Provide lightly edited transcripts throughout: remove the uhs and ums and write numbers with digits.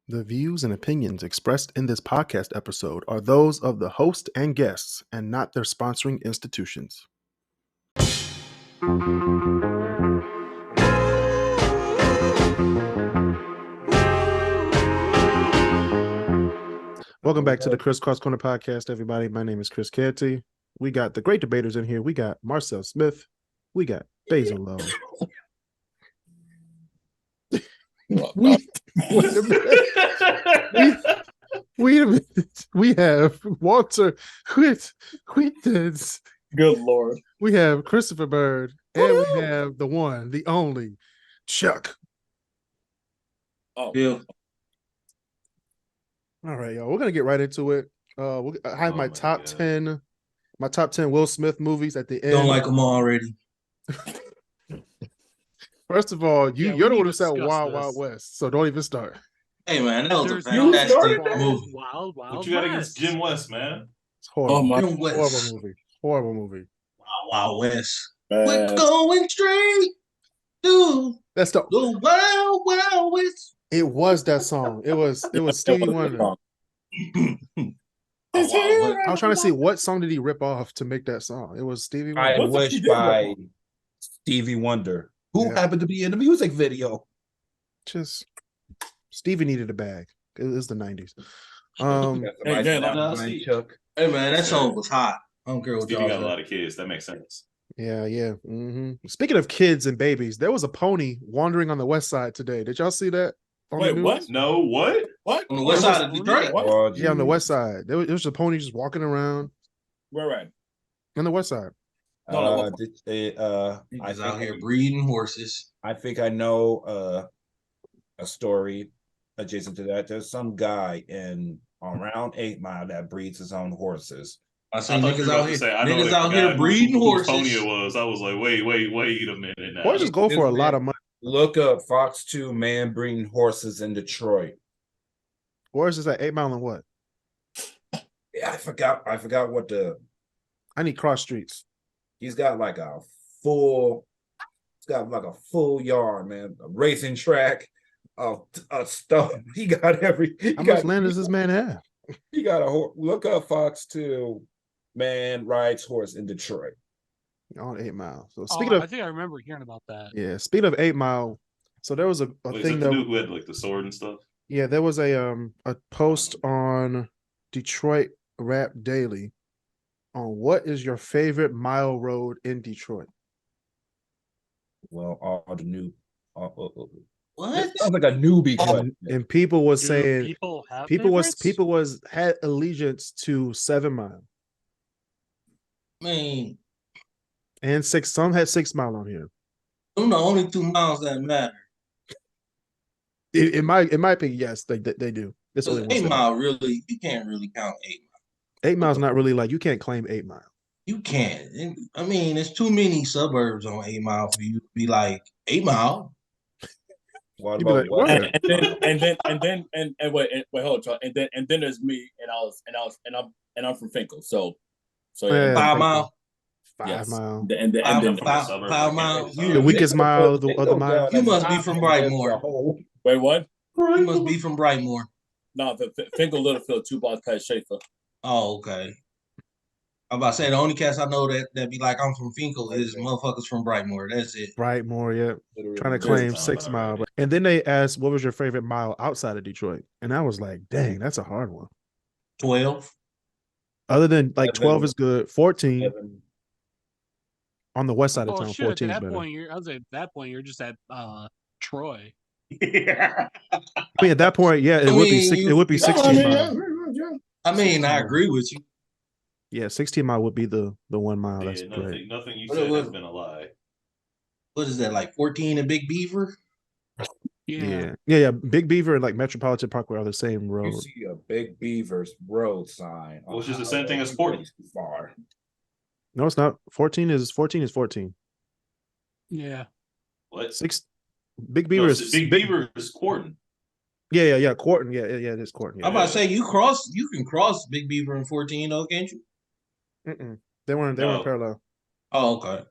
The views and opinions expressed in this podcast episode are those of the host and guests and not their sponsoring institutions. Welcome back to the KrisCross Corner podcast, everybody. My name is Kris Canty. We got the Great Debaterz in here. We got Marcel Smith. We got Basil Lowe. Wait a minute. We have Walter Whitens. Good Lord. We have Christopher Bird. And we have the one, the only, Chuck. Oh, yeah. All right, y'all. We're gonna get right into it. I have my top 10 Will Smith movies at the end. Don't like them already. First of all, you're the one who said Wild Wild West, so don't even start. Hey man, that was a fantastic movie. Wild What you got against Jim West, man? It's horrible. Oh my Horrible movie. Wild West. We're going straight to That's the Wild Wild West. It was that song. It was Stevie Wonder. I was trying to see what song did he rip off to make that song. It was Stevie Wonder. I Wish by Stevie Wonder, who happened to be in the music video. Just Stevie needed a bag. It was the 90s. Hey man, that song was hot. I don't care what Stevie y'all got a say. lot of kids. That makes sense. Yeah. Speaking of kids and babies, there was a pony wandering on the west side today. Did y'all see that? Wait, what? No, what? What? On the west side of Detroit? What? Yeah, on the west side. There was a pony just walking around. Where at? On the west side. I He's out here breeding horses. I think I know a story adjacent to that. There's some guy in around 8 Mile that breeds his own horses. I see niggas out here breeding horses. Pony it was. I was like, wait a minute now. Horses go for a lot of money. Look up Fox 2 man breeding horses in Detroit. Horses at 8 Mile and what? Yeah, I forgot what I need cross streets. he's got like a full yard, man. A racing track of stuff. He got How much land does this man have? He got a look up Fox 2 man rides horse in Detroit. On 8 Mile. So I think I remember hearing about that. Yeah, speaking of 8 Mile, so there was a thing that dude who had like the sword and stuff. Yeah, there was a post on Detroit Rap Daily on what is your favorite mile road in Detroit. Well, all the new What? It sounds like a newbie question. And people was saying people had allegiance to 7 Mile. Man, And some had 6 Mile on here. them the only 2 miles that matter. In my opinion, yes, they do. It's only 8 Mile really, you can't really count 8 Mile. 8 Mile's not really like you can't claim 8 Mile. You can't. I mean, there's too many suburbs on 8 Mile for you to be like 8 Mile. What You'd be like, about what? what? And wait, hold on. And then there's me, and I'm from Finkel. So Yeah, 5 Mile. 5 yes. Mile. And then 5 Mile. The weakest mile, the other mile. You must be from Brightmoor. wait, what? You must be from Brightmoor. No, Finkel Littlefield, 2 blocks past Schaefer. Oh, okay. I'm about to say the only cats I know that be like I'm from Finkel is motherfuckers from Brightmoor. That's it. Brightmoor, yeah. Trying to claim 6 Mile. And then they asked, what was your favorite mile outside of Detroit? And I was like, dang, that's a hard one. 12. Other than like 12 is good. 14 Seven. on the west side of Oh town. shit! 14 At is that better. point, at that point, you're just at Troy. Yeah. I mean, at that point, yeah, it would be 16 Mile. I mean, I agree with you. Yeah, 16 Mile would be the 1 mile. That's great. Nothing you What said it was- has been a lie. What is that, like 14 in Big Beaver? Yeah. Big Beaver and like Metropolitan Parkway are the same road. You see a Big Beaver's road sign. Well, it's just the same thing as 40. Far. No, it's not. 14 is 14. Yeah. What? Big Beaver is Big Beaver is Quarton. Yeah. Quarton. Yeah, it is Quarton. Yeah. I'm about to say you can cross Big Beaver and 14 though, can't you? They weren't No. parallel. Oh, okay.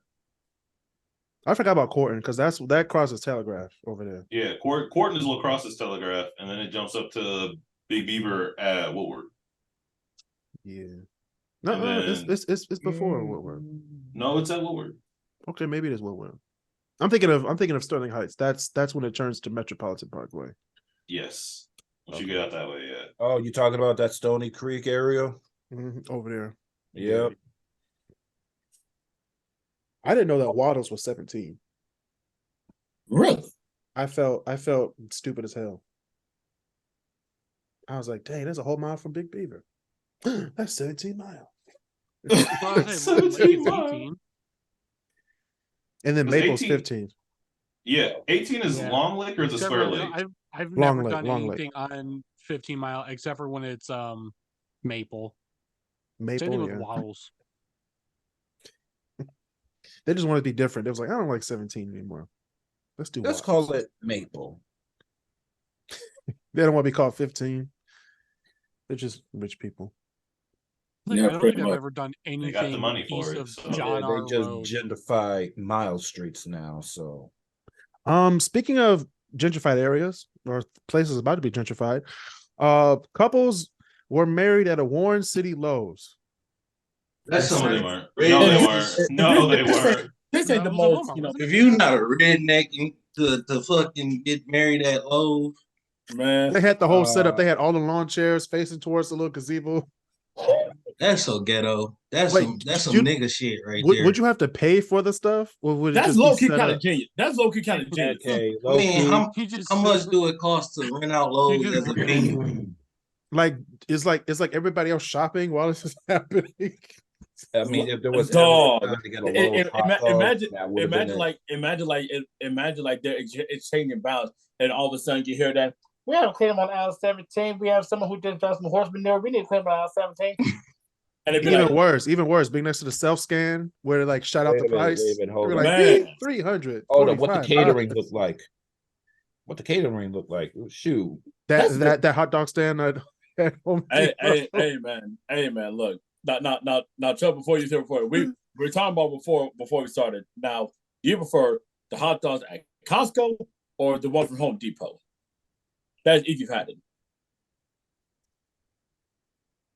I forgot about Corton because that crosses Telegraph over there. Yeah, Corton is Lacrosse's Telegraph, and then it jumps up to Big Beaver at Woodward. Yeah. No, then- it's before Woodward. No, it's at Woodward. Okay, maybe it is Woodward. I'm thinking of Sterling Heights. That's when it turns to Metropolitan Parkway. Yes. Once you get out that way, yeah. Oh, you talking about that Stony Creek area? Over there. Yep. I didn't know that Waddles was 17. Really? I felt stupid as hell. I was like, dang, there's a whole mile from Big Beaver. That's 17 miles. Well, I say, Woodlake is 18. And then Was Maple's 18? 15. Yeah, 18 is Yeah. Long Lake or is it Except Square for- Lake? I've Long never Lake, done Long Lake. anything on 15 mile except for when it's Maple. Same Maple, thing with yeah. Waddles. They just want to be different. It was like, I don't like 17 anymore. Let's do Let's Waddles. call it Maple. They don't want to be called 15. They're just rich people. Like, Yeah, I don't pretty think I've much. ever done got anything the money for east it, of so- John Yeah, R. they just Road. gentrify mile streets now. So Speaking of gentrified areas or places about to be gentrified, couples were married at a Warren City Lowe's. That's No, they some weren't. No, they redneck- weren't. No, they weren't. This That ain't the was a most, Walmart, you know, wasn't If you not a redneck to fucking get married at Lowe's, man. They had the whole setup. They had all the lawn chairs facing towards the little gazebo. that's so ghetto. That's Wait, some you- nigga shit right Would, there. would you have to pay for the stuff, or would it That's just be low key set kind up? of genius. That's low key kind of genius. okay, I mean, He just how much do it cost to rent out Lowe's just- as a venue? Like it's like everybody else shopping while this is happening. I mean, if there was Dog. ever time to get a Lowe's hot dog, Imagine, that would have been it. imagine like they're exchanging balance, and all of a sudden you hear that we have a claim on aisle 17. We have someone who did some horseman there. We need to claim on aisle 17. And it'd be Even like, worse, being next to the self scan where they like shout out Wait the a minute, price. wait a minute, hold They were on. like Man. 300. Hold on, what the 45. catering looked like? What the catering looked like? Shoot. That hot dog stand at Home Depot. hey man, look, now, Chuck, before you say before we were talking about before we started. Now, do you prefer the hot dogs at Costco or the one from Home Depot? That's if you've had it.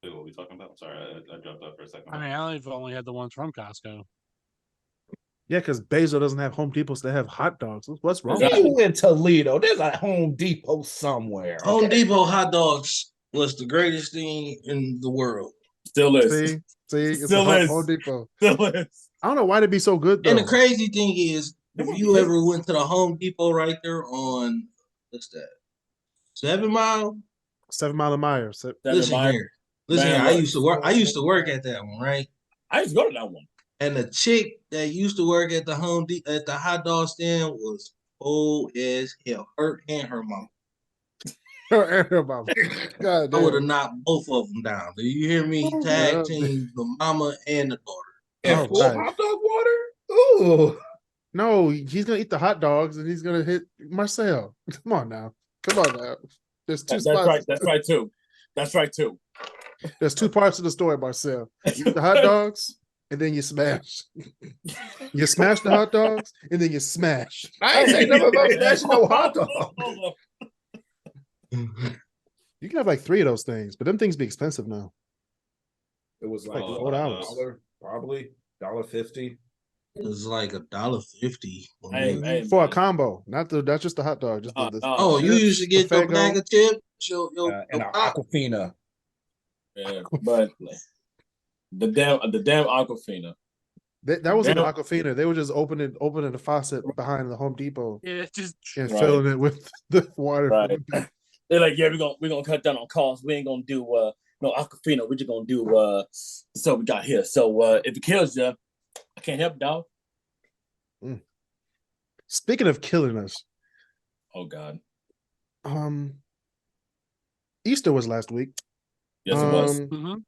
Wait, what are we talking about? Sorry, I dropped out for a second. I mean, I've only had the ones from Costco. Yeah, because Bezos doesn't have Home Depots. They have hot dogs. What's wrong? Exactly. with You in Toledo? There's a Home Depot somewhere. Home okay? Depot hot dogs was the greatest thing in the world. Still you? is. See, it's Still a is. Home Depot. Still is. I don't know why they be so good though. And the crazy thing is, if you ever went to the Home Depot right there on what's that, 7 Mile? 7 Mile and Myers. Listen Mile. here. Listen Man, here. I look. used to work at that one, right? I used to go to that one. And the chick that used to work at the at the hot dog stand was old as hell. Her and her mom. God I would have damn. knocked both of them down. Do you hear me? Yeah. Tag team the mama and the daughter. And All full right. hot dog water? Ooh. No, he's gonna eat the hot dogs and he's gonna hit Marcel. Come on now. There's two That's spots. right. That's right too. That's right too. There's two parts to the story, Marcel. You eat the hot dogs and then you smash. You smash the hot dogs and then you smash. I ain't say nothing about smashing no hot dog. You can have like 3 of those things, but them things be expensive now. It was like Oh, $4, probably $1.50. It was like $1.50. Hey, For a man. combo, not just the hot dog. Just the Oh, you chips, used to get the your Faygo. bag of chips, your And an pop. Aquafina. Yeah, but the damn Aquafina. That wasn't Damn. Aquafina. They were just opening the faucet behind the Home Depot Yeah, it's just and Right. filling it with the water. Right. They're like, yeah, we're gonna cut down on costs. We ain't gonna do no Aquafina. We're just gonna do so we got here. So if it kills you, I can't help it, dog. Speaking of killing us, Oh God. Easter was last week. Yes, it was. mhm.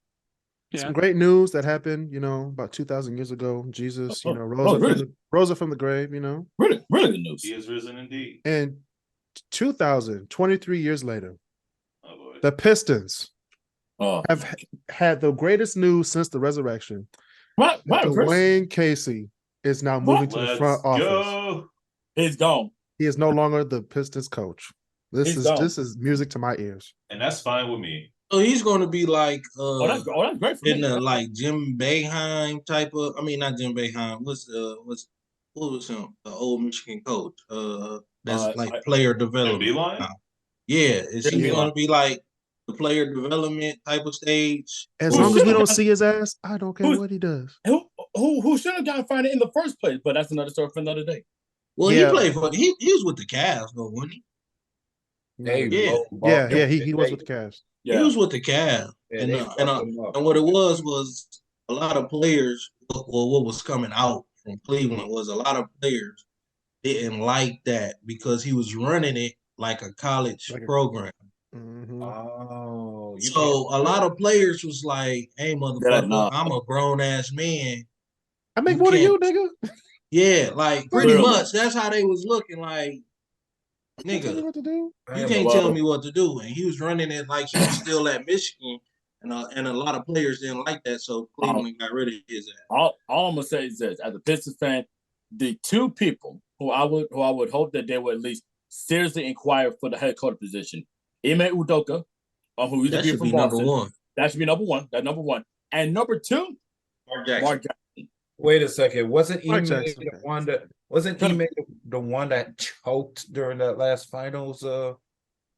Yeah. Some great news that happened, about 2,000 years ago. Jesus, rose up from the grave, Really good news. He is risen indeed. and 2,023 years later, Oh boy. the Pistons Oh, have had the greatest news since the resurrection. what, Chris? Dwayne Casey is now moving to the Let's front office. go. He's gone. He is no longer the Pistons coach. This He's gone. is music to my ears. And that's fine with me. So he's going to be like, That's great for in me. the like Jim Boeheim type of. I mean, not Jim Boeheim. What was him? The old Michigan coach. That's like player development. Beeline? Yeah, is he Beeline. going to be like the player development type of stage? As long as we don't see his ass, I don't care what he does. Who should have gotten fired in the first place? But that's another story for another day. Well, Yeah. he played for he was with the Cavs though, wasn't he? Yeah, he was with the Cavs. Yeah. He was with the Cavs, Yeah, and they fucked him up. what it was a lot of players. Well, what was coming out from Cleveland was a lot of players didn't like that because he was running it like a college program. Mm-hmm. Oh, So a lot of players was like, "Hey, motherfucker, nah. I'm a grown ass man." I make You more than you, can't- nigga. Yeah, like pretty Really? much. That's how they was looking. Like, Tell me nigga, what to do. you can't tell me what to do. And he was running it like he was still at Michigan, and a lot of players didn't like that. So Cleveland got rid of his ass. All I'm gonna say is this: as a Pistons fan, the two people who I would hope that they would at least seriously inquire for the head coach position, Ime Udoka, who used to That be should from be number Boston. one. That should be number one. That's number one. And number two, Mark Jackson. Mark Jackson. Wait a second. Wasn't Mike Ime Jackson. the one that choked during that last finals? It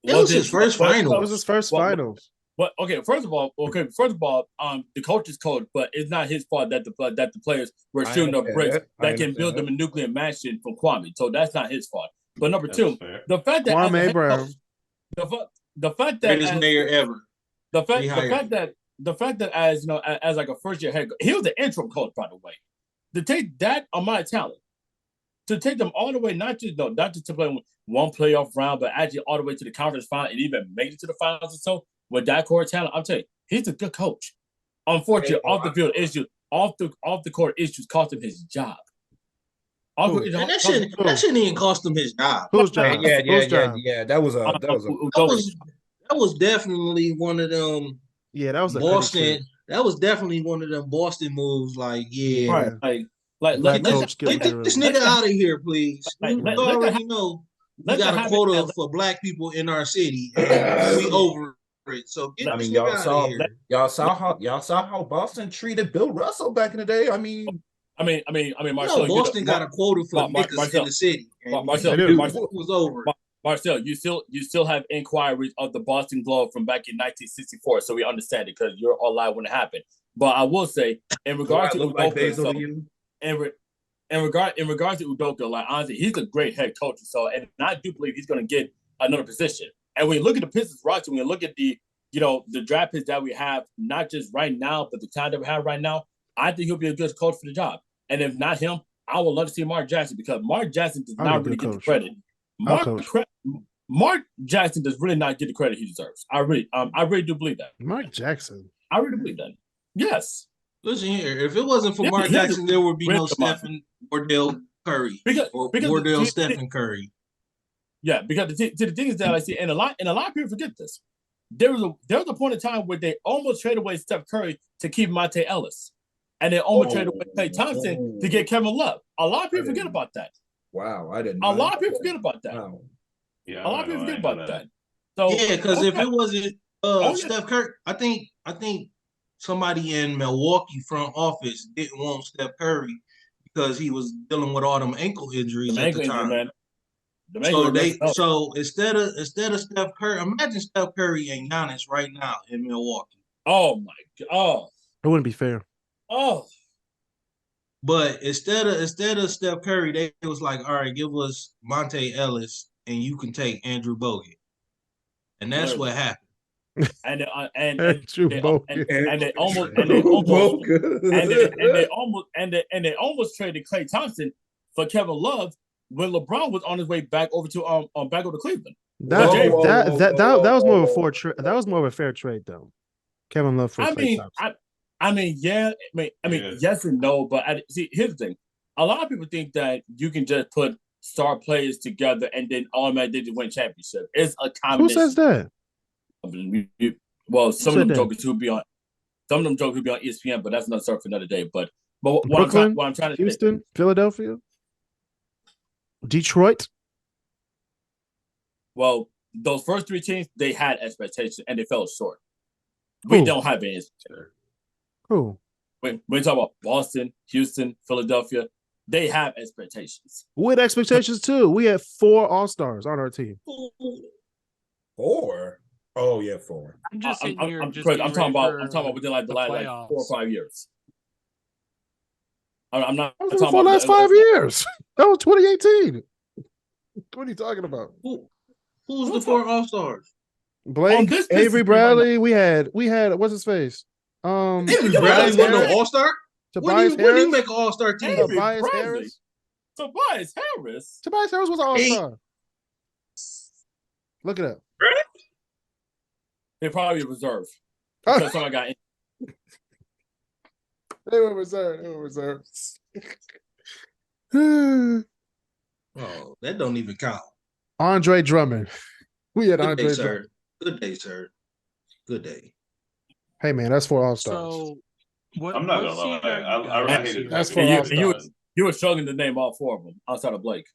was his first It final. was his first finals. But first of all, the coach is coach, but it's not his fault that the players were I shooting up understand bricks that. I that can build understand them a nuclear mansion from Kwame. So that's not his fault. But number That's two, fair. the fact that as a Kwame head Brown. coach, the fact that Greatest as- mayor ever. the fact Rehired. that as you know as like a first year head coach, he was the interim coach, by the way. To take that amount of talent, to take them all the way, not just to play one playoff round, but actually all the way to the conference final and even make it to the finals or so with that core talent, I'm telling you, he's a good coach. Unfortunately, off the field issues, off the court issues cost him his job. Who? And that shouldn't even cost him his job. Whose job? Whose job? Yeah. That was a That was definitely one of them Yeah, that was a petty Boston. shit. That was definitely one of them Boston moves. Like, yeah, Right, like Black let coach get get this nigga out of here, please. Like, We let already know we let got that a happen. quota for black people in our city, and we over it. So get I this mean, nigga out of here. y'all saw how Boston treated Bill Russell back in the day. I mean, Marcel, Boston got a quota for Mar- niggas Marcel, in the city. And Marcel, it Marcel, was over. Marcel, you still have inquiries of the Boston Globe from back in 1964, so we understand it because you're alive when it happened. But I will say, in regards to Udoka, in regards to Udoka, like honestly, he's a great head coach. So, and I do believe he's going to get another position. And when you look at the Pistons roster, when you look at the draft picks that we have, not just right now, but the time that we have right now, I think he'll be a good coach for the job. And if not him, I would love to see Mark Jackson because Mark Jackson does not really get the credit. Mark Jackson does really not get the credit he deserves. I really do believe that. Mark Jackson. I really believe that. Yes. Listen here, if it wasn't for Mark Jackson, there would be no Stephen Wardell Curry or Wardell Stephen Curry. Yeah, because the thing is that I see, and a lot of people forget this. There was a point in time where they almost traded away Steph Curry to keep Monte Ellis, and they almost traded away Klay Thompson to get Kevin Love. A lot of people forget about that. Wow, I didn't. A lot of people forget about that. Wow. Yeah, A lot of people forget about that. So Yeah, because if it wasn't Steph Curry, I think somebody in Milwaukee front office didn't want Steph Curry because he was dealing with all them ankle injuries at the time. So instead of Steph Curry, imagine Steph Curry and Giannis right now in Milwaukee. Oh my God! It wouldn't be fair. Oh, but instead of Steph Curry, they was like, all right, give us Monte Ellis, and you can take Andrew Bogut, and that's what happened. And they almost traded Klay Thompson for Kevin Love when LeBron was on his way back over to Cleveland. That was more of a fair trade. That was more of a fair trade though. Kevin Love for Klay Thompson. Yes and no, but here's the thing. A lot of people think that you can just put star players together and then automatically win championship. It's a combination. Who says that? Well, some of them jokers who be on ESPN, but that's another story for another day. But But Brooklyn, what I'm trying to say, Houston, Philadelphia, Detroit. well, those first three teams, they had expectations and they fell short. We Who? don't have any expectations. Who? When we talk about Boston, Houston, Philadelphia, they have expectations. We had expectations too. We had 4 All-Stars on our team. 4? Oh yeah, 4. I'm just sitting here. I'm just talking getting about ready for within like the last like 4 or playoffs. 5 years. I'm not That was talking for the about last 5 years. That was 2018. What are you talking about? Who's the 4 All-Stars? Blake, this Avery Pistons Bradley. We had what's his face? Avery Yeah, Bradley Tobias wasn't no Harris. All-Star. Tobias When do you Harris. make an All-Star team? Avery Tobias Bradley. Harris. Tobias Harris. Tobias Harris was an All-Star. Look it up. They probably reserved because someone got in. They were reserved. They were reserved. Oh, that don't even count. Andre Drummond. We had Good Andre day, Drummond. sir. Good day, sir. Good day. Hey man, that's 4 All-Stars. So, what? I'm not what gonna seed lie. are you I guys hated here? That's that. for And All-Stars. you were struggling to name all 4 of them outside of Blake.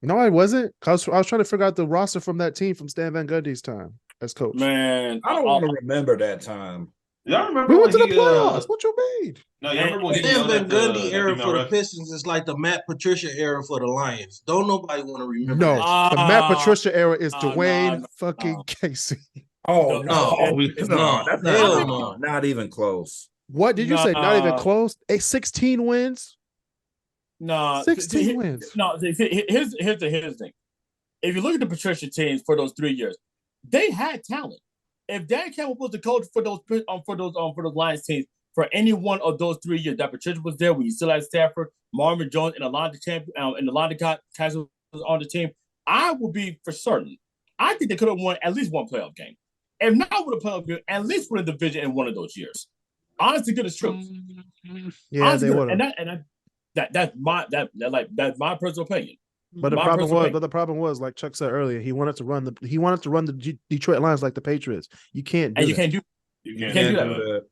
No, I wasn't. I was trying to figure out the roster from that team from Stan Van Gundy's time as coach. Man, I don't want to remember that time. Y'all remember We went to when the he, playoffs. What you mean? No, y'all remember when he Stan yelled Van at Gundy the era female for the ref? Pistons is like the Matt Patricia era for the Lions. Don't nobody want to remember No, that. the Matt Patricia era is nah, Dwayne nah, fucking nah. Casey. Oh No, no, no, that's hell not, no. not even close. What did you say? Not even Nah. close. 16 wins. No, 16 wins. No, here's the thing. If you look at the Patricia teams for those 3 years, they had talent. If Dan Campbell was the coach for those Lions teams for any one of those 3 years, that Patricia was there when you still had Stafford, Marvin Jones, and Alonda Castle was on the team, I will be for certain. I think they could have won at least one playoff game. If not with a playoff game, at least win a division in one of those years. Honestly, good as truth. Yeah, Honestly, they good. would have. And that's my personal opinion. But the problem was, like Chuck said earlier, he wanted to run the Detroit Lions like the Patriots. You can't do And that. you can't do that.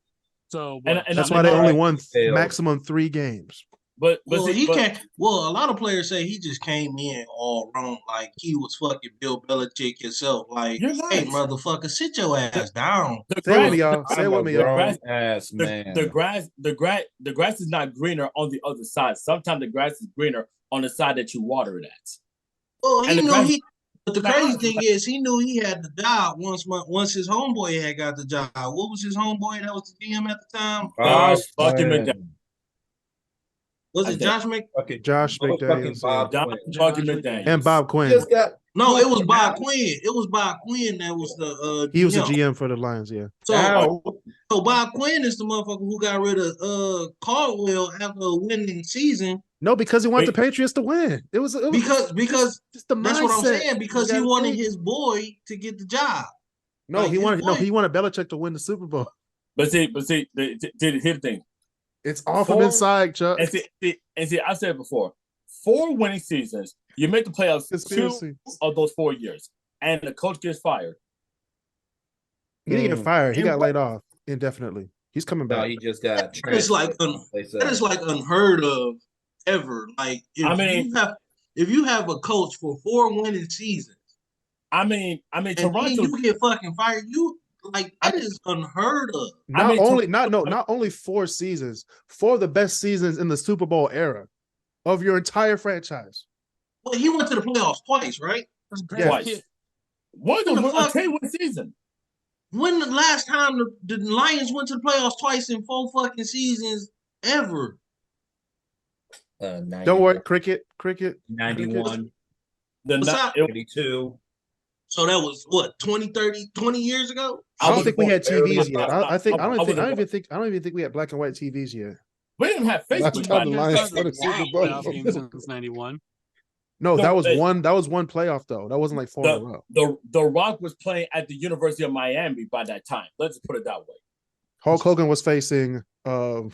So That's why they only won maximum 3 games. But can't. Well, a lot of players say he just came in all wrong, like he was fucking Bill Belichick himself. Like, hey, motherfucker, sit your ass down. Say it with me, y'all. Say it with me, y'all. The grass is not greener on the other side. Sometimes the grass is greener on the side that you water it at. Well, he knew But the crazy thing is, he knew he had the job once his homeboy had got the job. What was his homeboy that was the GM at the time? Josh fucking McDaniels. Was it Josh McDaniels? Josh McDaniels. Fucking McDaniels. And Bob Quinn. No, it was Bob Quinn. It was Bob Quinn that was the he was the GM for the Lions, yeah. So Bob Quinn is the motherfucker who got rid of Caldwell after a winning season. No, because he wanted the Patriots to win. It was because just the that's mindset. what I'm saying. Because he wanted his boy to get the job. No, like he wanted Belichick to win the Super Bowl. But see, here's the thing. It's all from inside, Chuck. And see, I said before, 4 winning seasons, you make the playoffs 2 of those 4 years, and the coach gets fired. He didn't get fired. He got laid off indefinitely. He's coming back. No, he just got. That is like unheard of ever. Like if you have a coach for 4 winning seasons, I mean, Toronto, you get fucking fired. That is unheard of. Not only 4 seasons, 4 of the best seasons in the Super Bowl era of your entire franchise. Well, he went to the playoffs twice, right? Twice. One of them was a 10-win season. When the last time the Lions went to the playoffs twice in 4 fucking seasons ever? Don't worry, cricket. 91. The 82. So that was what 20 years ago. I don't think we had TVs yet. I don't even think we had black and white TVs yet. We didn't have Facebook. Since 91. No, that was one playoff though. That wasn't like 4 in a row. The Rock was playing at the University of Miami by that time. Let's just put it that way. Hulk Hogan was facing Sergeant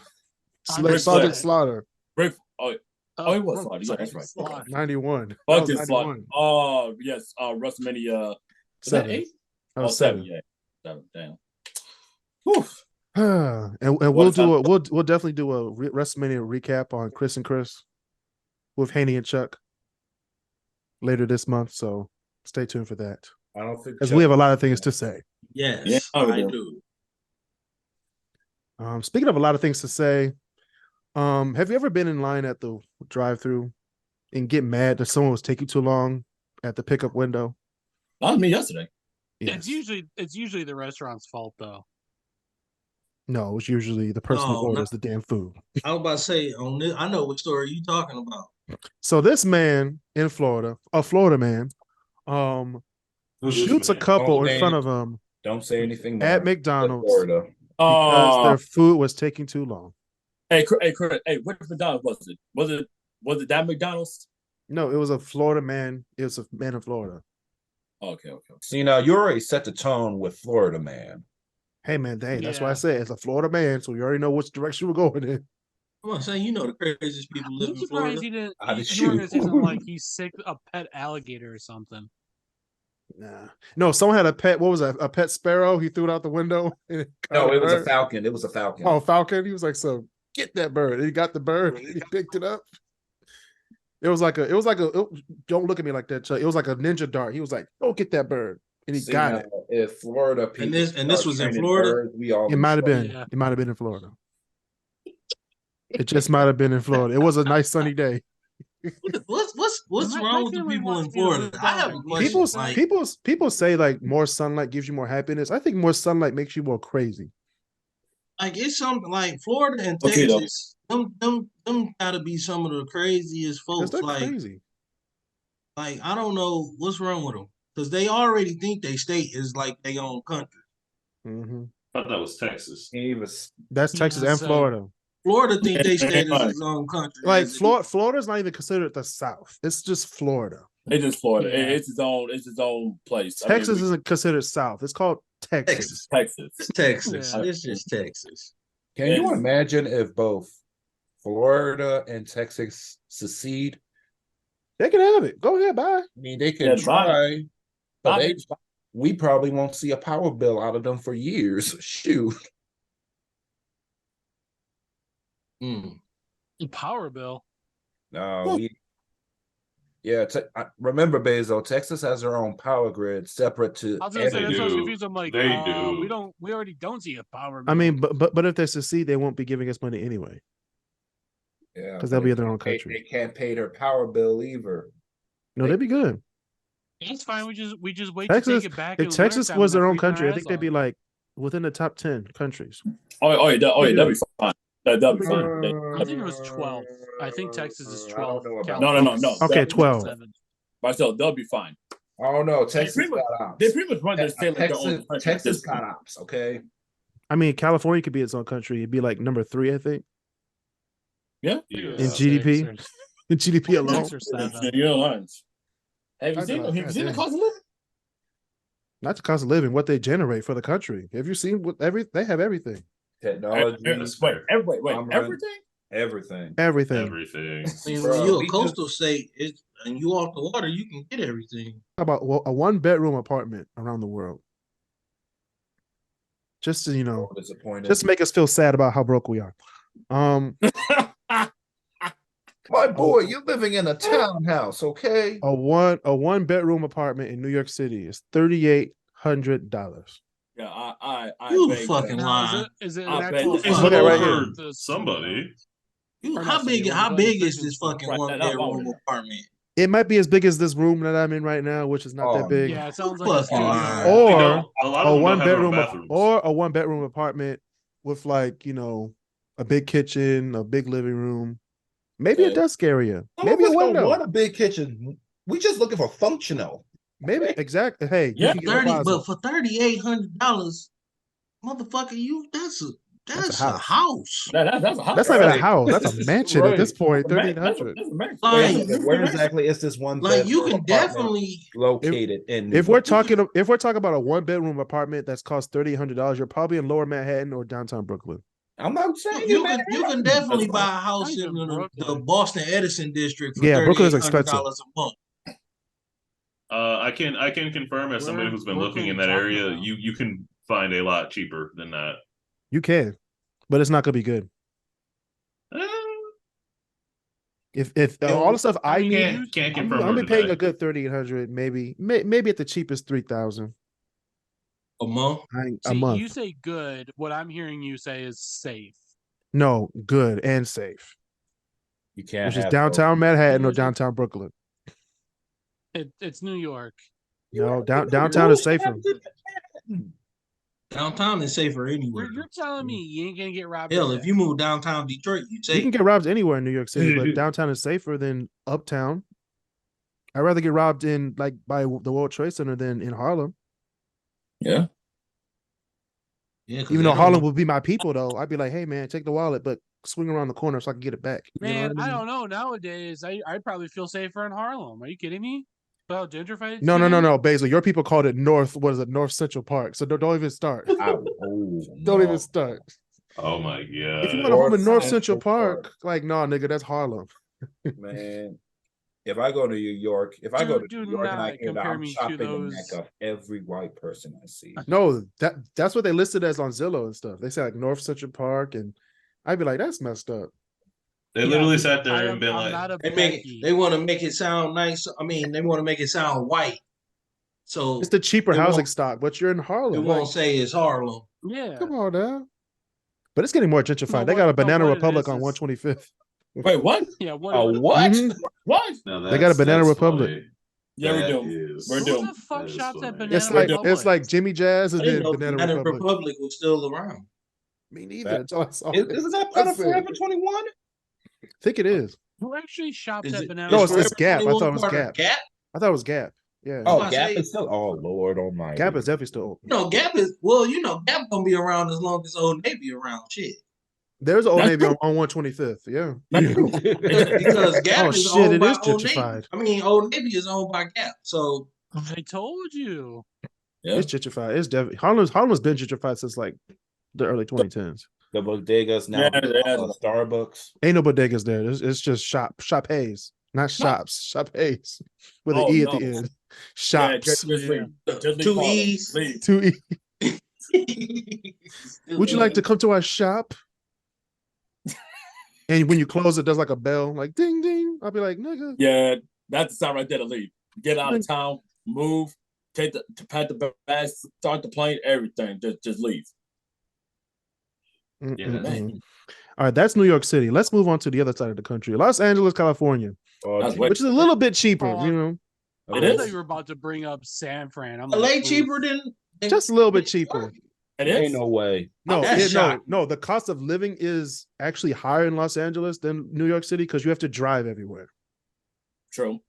Slaughter. He was Slaughter. Yeah, that's right. 91. Fucking Slaughter. Oh yes, WrestleMania 7. That 8? That was 7. Yeah. 7. Damn. Whew. and we'll definitely do a WrestleMania recap on Kris and Kris with Haney and Chuck later this month. So stay tuned for that. I don't think because we have a lot of things to say. Yes, I do. Speaking of a lot of things to say, have you ever been in line at the drive-thru and get mad that someone was taking too long at the pickup window? That was me yesterday. Yes. It's usually the restaurant's fault though. No, it's usually the person who orders the damn food. I was about to say on this, I know what story you talking about. So this man in Florida, a Florida man, shoots a couple in front of him. Don't say anything at McDonald's because their food was taking too long. Hey, what McDonald's was it? Was it that McDonald's? No, it was a Florida man. It was a man in Florida. Okay. So you already set the tone with Florida man. Hey man, that's why I said it's a Florida man, so you already know which direction we're going in. I'm saying the craziest people live in Florida. He didn't like he's sick a pet alligator or something. Nah, no, someone had a pet. What was that? A pet sparrow? He threw it out the window. No, it was a falcon. It was a falcon. Oh, falcon. He was like, "So get that bird." And he got the bird. And he picked it up. It was like a. Don't look at me like that, Chuck. It was like a ninja dart. He was like, "Go get that bird," and he got it. If Florida people and this was in Florida. Birds, it might have been. Yeah. It might have been in Florida. It just might have been in Florida. It was a nice sunny day. What's wrong with the people in Florida? I have a question. People say like more sunlight gives you more happiness. I think more sunlight makes you more crazy. Like it's something like Florida and Texas. Them gotta be some of the craziest folks. Like crazy. Like I don't know what's wrong with them because they already think they state is like their own country. Mm-hmm. I thought that was Texas. That's Texas and Florida. Florida think they state is its own country. Like Florida's not even considered the South. It's just Florida. It's just Florida. Yeah. It's its own place. Texas isn't considered South. It's called Texas. It's Texas. Yeah. It's just Texas. Can you imagine if both Florida and Texas secede? They can have it. Go ahead, bye. I mean, they can try, but we probably won't see a power bill out of them for years. Shoot. Power bill. No, remember, Bezo, Texas has their own power grid separate to. I was gonna say that's so confused. I'm like, they do. We already don't see a power bill. I mean, but if they secede, they won't be giving us money anyway. Yeah, because they'll be in their own country. They can't pay their power bill either. No, they'd be good. It's fine. We just wait Texas, to take it back. If Texas was their own country, I think they'd be like within the top 10 countries. That'd be fine. That'd be fine. I think it was 12. I think Texas is 12. No. Okay, 12. Myself, they'll be fine. Oh no, Texas got ops. They pretty much run their state like their own country. Texas got ops. Okay. I mean, California could be its own country. It'd be like number 3, I think. Yeah. In GDP. In GDP alone. Have you seen the cost of living? Not the cost of living, what they generate for the country. Have you seen what they have everything? Technology. Wait, everything. Everything. I mean, when you're a coastal state, and you off the water, you can get everything. How about a 1-bedroom apartment around the world? Just to, just make us feel sad about how broke we are. My boy, you're living in a townhouse, okay? A 1-bedroom apartment in New York City is $3,800. Yeah, I you fucking lying. Is it look at right here. Somebody. How big is this fucking 1-bedroom apartment? It might be as big as this room that I'm in right now, which is not that big. Yeah, it sounds like or a 1-bedroom apartment with like, a big kitchen, a big living room, maybe a desk area, maybe a window. Want a big kitchen. We just looking for functional. Maybe exactly. Hey, yeah, but for $3,800, motherfucker, that's a house. That's a house. That's not even a house. That's a mansion at this point. $3,800. Where exactly is this one? Like you can definitely located in. If we're talking about a 1-bedroom apartment that's cost $3,800, you're probably in Lower Manhattan or downtown Brooklyn. I'm not saying you can definitely buy a house in the Boston Edison district for Brooklyn's expensive a month. I can confirm as somebody who's been looking in that area, you can find a lot cheaper than that. You can, but it's not gonna be good. If all the stuff I need, Can't I'm confirm gonna or be paying deny. a good 3,800, maybe at the cheapest 3,000 A month. a See, month. you say good. What I'm hearing you say is safe. No, good and safe. You can't Which is have downtown Manhattan or Here's the- downtown Brooklyn. It's New York. No, downtown is safer. Downtown is safer anywhere. You're telling me you ain't gonna get robbed? Hell, of if you move downtown Detroit, you You can safe. get robbed anywhere in New York City, but downtown is safer than uptown. I'd rather get robbed in like by the World Trade Center than in Harlem. Yeah. Yeah, 'cause Even they though don't Harlem want- would be my people, though, I'd be like, "Hey, man, take the wallet, but swing around the corner so I can get it back." You know Man, what I I mean? don't know. Nowadays, I'd probably feel safer in Harlem. Are you kidding me? Well, gentrified. No, Basil. Your people called it North. What is it? North Central Park. So don't even start. Don't even start. Oh my god! If you want a home in North Central Central Park, like, no, nigga, that's Harlem. Man, if I go to New York, if I go to Do New York and I not hear that, compare I'm me to chopping the those- neck of every white person I see. No, that's what they listed as on Zillow and stuff. They say like North Central Park, and I'd be like, that's messed up. They Yeah, literally sat there I'm and been not like, a they want to make it sound nice. I mean, they want to make it sound white. So It's the cheaper It housing won't- stock, but you're in it Harlem. won't Like, say it's Harlem. Yeah. come on now. But it's getting more gentrified. No, They got a what- no, Banana what it Republic is on is- 125th. Wait, what? Yeah. What? Oh, what? Mhm. What? no, They got a Banana that's Republic. funny. Yeah, That we're doomed. is- We're Who doomed. the fuck That is shops at funny. Banana It's like Republic? Jimmy Jazz I and didn't then know Banana Banana Republic. Republic was still around. Me neither. Until I saw it. Isn't that I part of said- Forever 21? I think it is. Who actually shops Is at it? Banana No, is it's Republic? Gap. I Forever thought it was 21 part of Gap. I thought it was Gap. Yeah. Oh, I Gap say- is still. Oh, Lord Almighty. Gap is definitely still open. No, Gap is Gap gonna be around as long as Old Navy around. Shit, There's an Old That's Navy true. on 125th. Yeah. because Gap Oh, is shit, owned it by is Old Navy. gentrified. I mean, Old Navy is owned by Gap. So I told you. Yeah. It's gentrified. It's definitely Harlem's been gentrified since like the early 2010s. The bodegas now. Yeah. Starbucks. Ain't no bodegas there. It's just shop-hays, not shops. Shop-hays with an Oh, E at no. the end. Yeah, Shops. just leave. Just leave Two Harlem. E's. Leave. 2 E. Would you like to come to our shop? And when you close, it does like a bell, like ding ding. I'll be like, nigga. Yeah, that's the time right there to leave. Get out of town, move, pack the bags, start the plane, everything. Just leave. Mm-mm-mm. All right, that's New York City. Let's move on to the other side of the country, Los Angeles, California, That's Oh, way- which is a little bit cheaper. Oh, You know, It I is. thought you were about to bring up San Fran. I'm LA like, cheaper oof. than just a little bit cheaper. It ain't is. no way. No, That's shocking. no. The cost of living is actually higher in Los Angeles than New York City because you have to drive everywhere. True.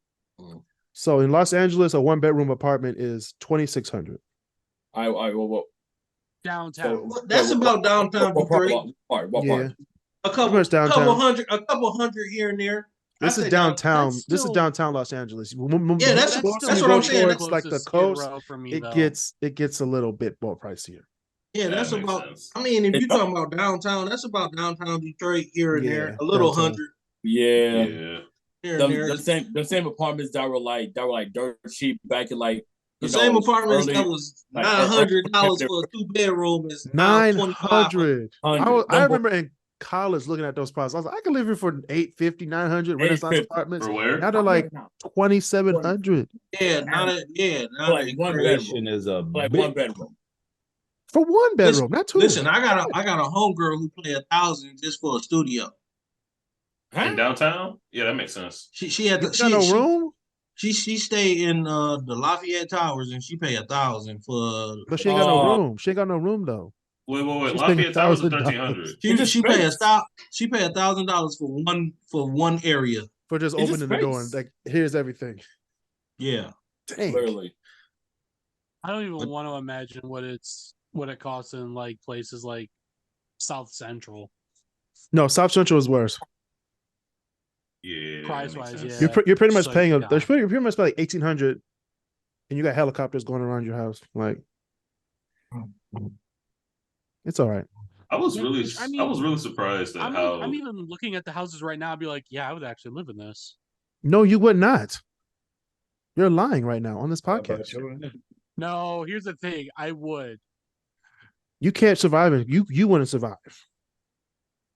So in Los Angeles, a 1-bedroom apartment is $2,600. Well, downtown. That's about downtown What part? Detroit. What part? Yeah, A couple, much downtown. a couple hundred here and there. this I'd is say downtown. That's This is still- downtown Los Angeles. Yeah, that's Once what you I'm go saying. towards, like the Closest Skid coast, Row for me, it though. gets a little bit more pricier. Yeah, That that's makes about. sense. I mean, if you're talking about downtown, that's about downtown Detroit here and there. Yeah, A little downtown. hundred Yeah. Yeah. here and there. The same apartments that were like dirt cheap back in like The you same know, apartments early- that was like, $900 for a 2-bedroom is now 900. I Number- remember in college looking at those prices. I was like, I can live here for 850, 900 Renaissance $850. apartments. For where? Now they're like 2,700 Yeah, not a, yeah, not Like a one crazy. Inflation is a like big- one bedroom. for 1 bedroom, not 2. Listen, I got a homegirl who pay $1,000 just for a studio. In downtown? Yeah, that makes sense. She had You the, got no room, she stayed in the Lafayette Towers and she paid $1,000 for. but she ain't got no Oh. room. She ain't got no room though. Wait. She's paying Lafayette Towers is $1,000. 1,300. It's She paid space. she paid $1,000 for one area. For just It's just opening the door and space. like, here's everything. Yeah, Dang. Literally. I don't even want to imagine what it costs in like places like South Central. No, South Central is worse. Yeah. that Price makes wise, sense. yeah. You're pretty much So paying you a. got- You're pretty much paying like 1,800, and you got helicopters going around your house. Like, it's all right. I was Yeah, really, I I was mean, really surprised at how. I'm even looking at the houses right now. I'd be like, yeah, I would actually live in this. No, you would not. You're lying right now on this podcast. No, here's the thing. I would. You can't survive it. You wouldn't survive.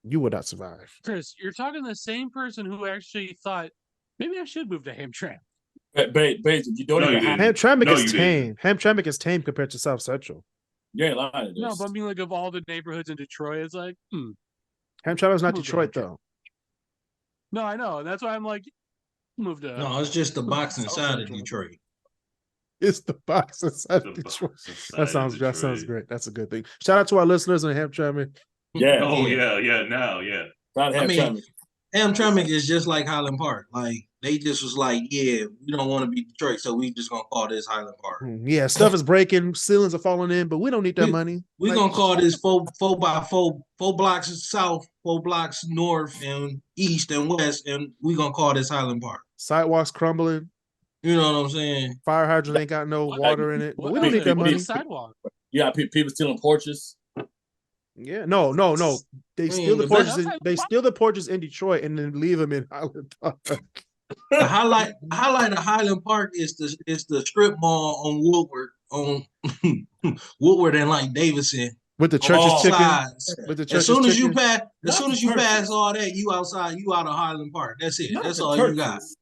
You would not survive. Chris, you're talking to the same person who actually thought maybe I should move to Hamtramck. You don't No, even you have. didn't. Hamtramck No, is you tame. Hamtramck is tame compared to South Central. You ain't lying to this. No, but I mean, like, of all the neighborhoods in Detroit, it's like, Hamtramck is not Move to Detroit Hamtramck. though. No, I know. That's why I'm like, move to. No, it's just the box inside of Central. Detroit. It's the box inside The Detroit. box inside That of sounds Detroit. great. That's a good thing. Shout out to our listeners in Hamtramck. Yeah. Oh yeah. Now, yeah. Not I mean, Hamtramck. Hamtramck is just like Highland Park. Like they just was like, yeah, we don't want to be Detroit, so we just gonna call this Highland Park. Yeah, stuff is breaking, ceilings are falling in, but we don't need that money. We Like, gonna call this four by four blocks south, 4 blocks north and east and west, and we gonna call this Highland Park. sidewalks crumbling, You know what I'm saying? fire hydrant ain't got no water in it. But we don't need that What's money. the sidewalk? You got people stealing porches. Yeah, no. They steal the the porches. best- They steal the porches in Detroit and then leave them in Highland Park. The highlight of Highland Park is the strip mall on Woodward and like Davidson. With the church's All chicken. sides. With the As church's soon as you chicken. pass, Not pass all that, you outside, you out of Highland Park. That's it. Not That's the all you got. churches.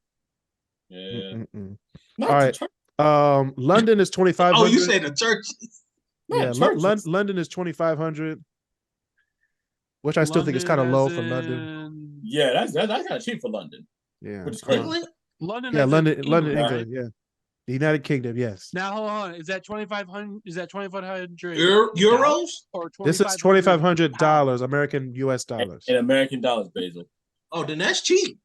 Yeah. Mm-mm. Not All the right. church- London is 2,500. Oh, you say the churches? Yeah, not churches. London is 2,500, which I still think is kind of low for London. London. Yeah, that's kind of cheap for London. Yeah, Which is crazy. England? London. yeah, as in London, England, right? England. Yeah, the United Kingdom. Yes, Now hold on. Is that 2,500? Is that 2,500 Euros? or this is $2,500 American U.S. dollars. In American dollars, Basil. Oh, then that's cheap.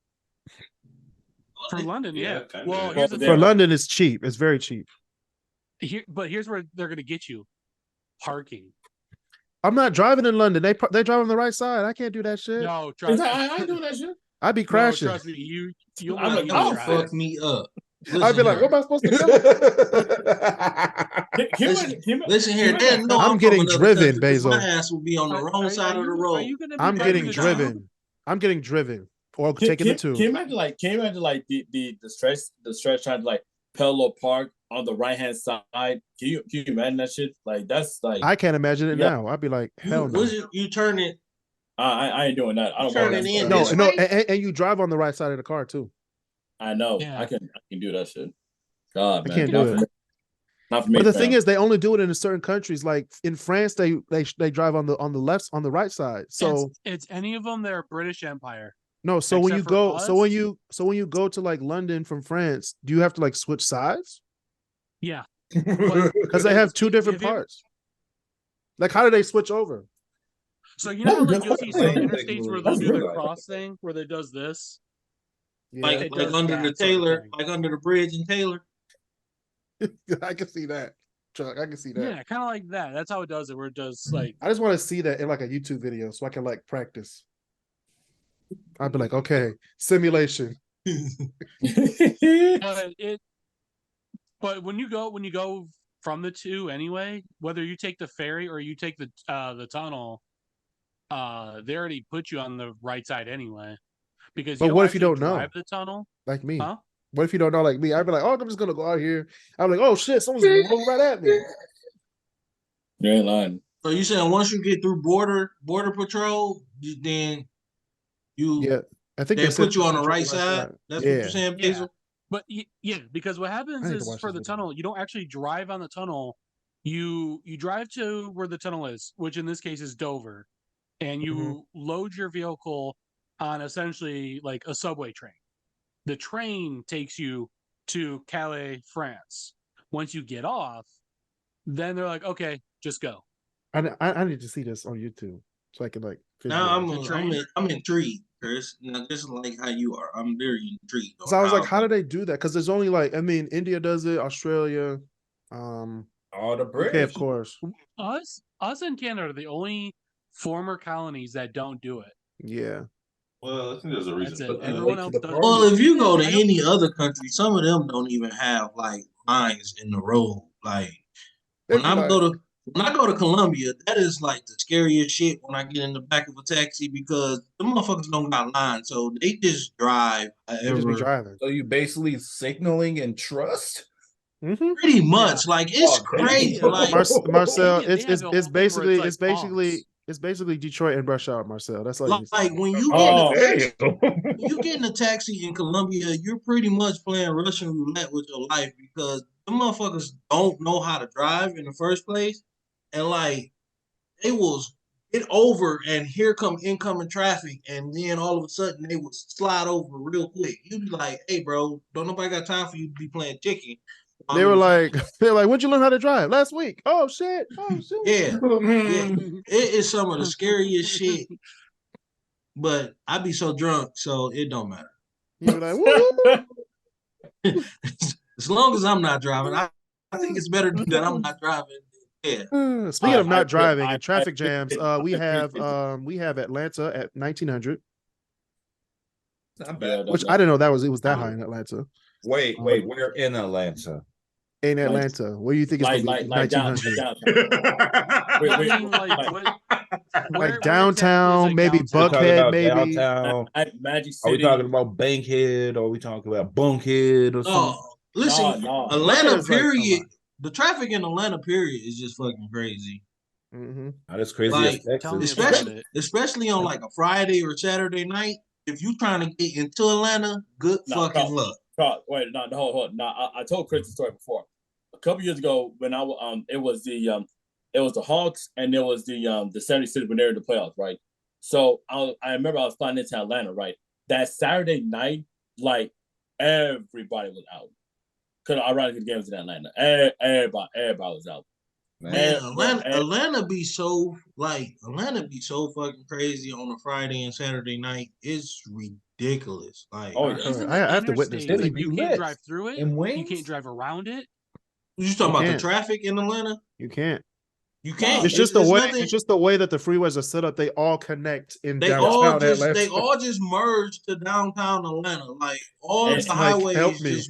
for London? Yeah. Yeah, kinda. Well, here's the For For thing. London, it's cheap. It's very cheap. But here's where they're going to get you: parking. I'm not driving in London. They drive on the right side. I can't do that shit. No, trust me. I ain't doing that shit. I'd be No, crashing. trust me. You'll I'm want a- to oh, drive. Fuck me up. I'd be like, what am I supposed to do? Listen here, they know I'm getting from another driven, country, 'cause Basil. My ass will be on the wrong side of the road. I'm getting the driven. I'm getting driven. Or taking the two. Can you imagine like the stretch trying to like parallel park on the right hand side? Can you imagine that shit? Like that's like I can't imagine it Yeah. now. I'd be like, hell no. You turn it. I ain't doing that. I don't Turn want it that in. stuff. No, This way? and you drive on the right side of the car too. I know. Yeah. I can do that shit. God, I man. can't do it. Not for me. But the fam. thing is, they only do it in certain countries. Like in France, they drive on the right side. So it's any of them that are British Empire. no, so when except you for go, us? when you go to like London from France, do you have to like switch sides? Yeah. Because they have two different Have you ever- parts. Like, how do they switch over? So you know, like you'll see some That's interstates where they'll do the really- cross thing, where they does this. Yeah, Like, It like does under that the sort of Taylor, thing. like under the bridge in Taylor. I can see that. Chuck, I can see that. Yeah, kind of like that. That's how it does it. Where it does like I just want to see that in like a YouTube video so I can like practice. I'd be like, okay, simulation. But when you go from the two anyway, whether you take the ferry or you take the tunnel, they already put you on the right side anyway. Because But you what if you actually don't know? drive the tunnel? Like me. Huh? What if you don't know like me? I'd be like, oh, I'm just gonna go out here. I'm like, oh shit, someone's rolling right at me. You ain't lying. So you saying once you get through border patrol, then you Yeah. I think they said put you on the right control side. That's what Yeah. you're saying, Yeah. Basil? But yeah, because what I happens need to is watch for this the video. tunnel, you don't actually drive on the tunnel. You drive to where the tunnel is, which in this case is Dover, and you Mm-hmm. load your vehicle on essentially like a subway train. The train takes you to Calais, France. Once you get off, then they're like, okay, just go. I need to see this on YouTube so I can like Now visualize. I'm intrigued, Chris. Now just like how you are, I'm very intrigued. So I was like, how do they do that? Because there's only like, I mean, India does it, Australia, All the UK, British. of course. Us and Canada are the only former colonies that don't do it. Yeah. Well, I think there's a reason. That's for it. that. Everyone to else the does. party. Well, if you go to I don't- any other country, some of them don't even have like lines in the road. Like when I go to Colombia, that is like the scariest shit when I get in the back of a taxi because the motherfuckers don't got lines, so they just drive. They just be driving. So you basically signaling and trust? Mhm. Pretty much, like it's Oh, crazy. damn. Like Marcel, They have a whole thing where it's like it's basically Detroit and rush hour, Marcel. That's like when you Oh, get when you get in a taxi in Colombia, you're pretty much playing Russian roulette with your life because the motherfuckers don't know how to drive in the first place, and like they will get over, and here come incoming traffic, and then all of a sudden they would slide over real quick. You'd be like, "Hey, bro, don't nobody got time for you to be playing chicken." they were like, when'd you learn how to drive? Last week. Oh shit. Yeah, it is some of the scariest shit. But I be so drunk, so it don't matter. You were like, woo. As long as I'm not driving, I think it's better that I'm not driving. Yeah. Speaking of not driving and I traffic jams, we have appreciate Atlanta at 1900, Not bad. which I didn't know it was that high in Atlanta. Wait, we're in Atlanta. In Atlanta, where do you think it's going to be? 1900. Wait, I mean, Like downtown, exactly maybe downtown? Buckhead, maybe. Downtown. Magic Are we City. talking about Bankhead? Or are we talking about Bunkhead or something? Oh, listen, No. Atlanta, It's like, period. come The traffic in Atlanta, period, is just fucking crazy. Mm-hmm. Not as crazy Like, as tell me Texas. about it. Especially on like a Friday or Saturday night. If you trying to get into Atlanta, good fucking luck. Wait, no, hold on. No, I told Chris the story before. A couple years ago, when it was the Hawks and it was the 76ers when they were in the playoffs, right? So I remember I was flying into Atlanta, right? That Saturday night, like everybody was out. Because ironically, the game was in Atlanta. Everybody was out. Man, Atlanta be so fucking crazy on a Friday and Saturday night. It's ridiculous. Like, Isn't I the have to witness interstate, that. like, you can't drive through it. In Wings? You can't drive around it. you talking about the can't. traffic in Atlanta? You can't. You can't. It's just the way. nothing- It's just the way that the freeways are set up. They all connect in They downtown Atlanta. just merge to downtown Atlanta. Like all And, the like, highways help me.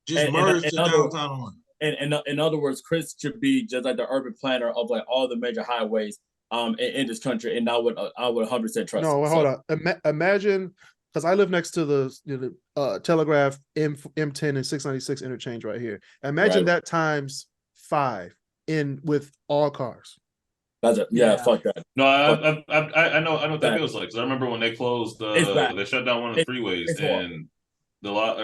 just And- merge and to other- downtown Atlanta. And in other words, Chris should be just like the urban planner of like all the major highways in this country, and I would 100% trust. No, him. hold on. Imagine, because I live next to the Telegraph M10 and 696 interchange right here. Imagine Right. that times 5 with all cars. That's it. Yeah, fuck that. No, I know what that feels like. 'Cause I remember when they closed It's bad. they shut down one of the freeways, it's horrible. and the lot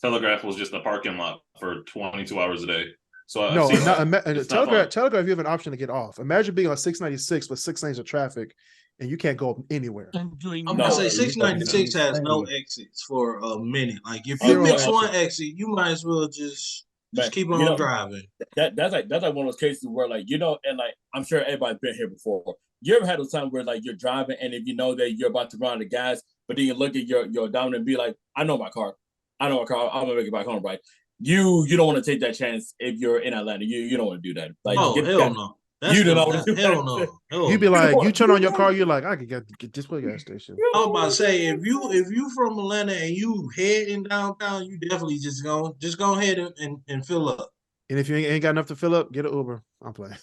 Telegraph was just a parking lot for 22 hours a day. So I've No, seen that. It's not fun. Telegraph, you have an option to get off. Imagine being on 696 with 6 lanes of traffic, and you can't go anywhere. And doing I'm No, gonna say you 696 has fucking- no exits for a minute. Like if Oh, you miss no. one exit, you might as well just Man, keep you on know, driving. That's like one of those cases where like and like I'm sure everybody's been here before. You ever had those times where like you're driving and if you know that you're about to run out of gas, but then you look at your down and be like, I know my car, I'm gonna make it back home, right? You don't want to take that chance if you're in Atlanta. You don't want to do that. Like, Oh hell no! You don't know. Hell no. Hell You'd be no. like, you turn on your car, you're like, I could get this way gas station. I was about to say if you from Atlanta and you head in downtown, you definitely just go ahead and fill up. And if you ain't got enough to fill up, get an Uber. I'm playing.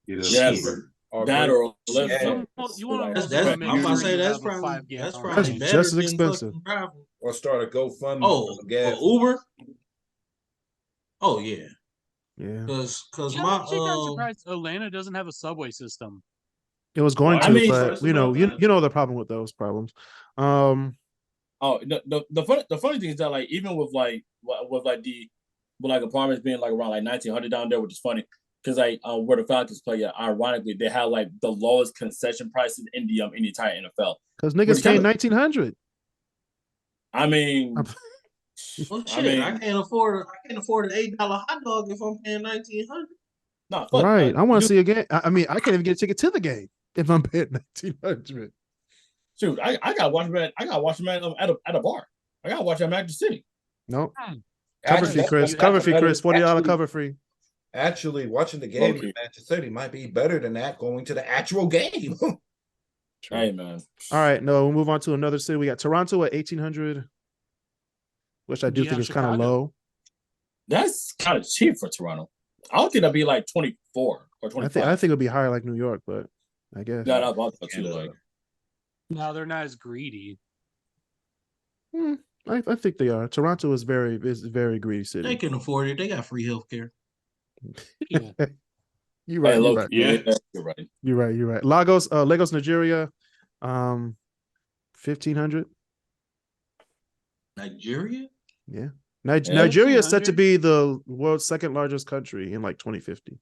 Yes. That or You want That's to I'm about to say that's probably That's better just as than expensive. fucking driving. Or start a GoFundMe. Oh, for gas. Uber. Oh yeah, Yeah. because I'm surprised Atlanta doesn't have a subway system. It was going Well, to, I mean, but you know the problem with those problems. The funny thing is that like even with apartments being like around like 1900 down there, which is funny because like where the Falcons play, ironically they have like the lowest concession prices in the entire NFL. Because niggas paying 1900. I mean, well, shit, I can't afford an $8 hot dog if I'm paying $1,900. no, Right. I want to see a game. I mean, I can't even get a ticket to the game if I'm paying 1900. Shoot, I got to watch man. I got to watch man at a bar. I got to watch him at Magic City. No. Cover fee, Chris. Cover fee, Chris. $40 cover free. Actually, watching the game in Manchester City might be better than that going to the actual game. Hey, man. All right. No, we'll move on to another city. We got Toronto at 1800, which I do think is kind of low. That's kind of cheap for Toronto. I don't think that'd be like 24 or 25. I think it'll be higher like New York, but I guess. Yeah, that's too like. No, they're not as greedy. I think they are. Toronto is very greedy city. They can afford it. They got free healthcare. Yeah. You're right. Hey, You're look, right. Yeah. you're right. You're right. Lagos, Nigeria, 1,500. Nigeria? Yeah. Yeah. Nigeria is set to 1,500? be the world's second largest country in like 2050.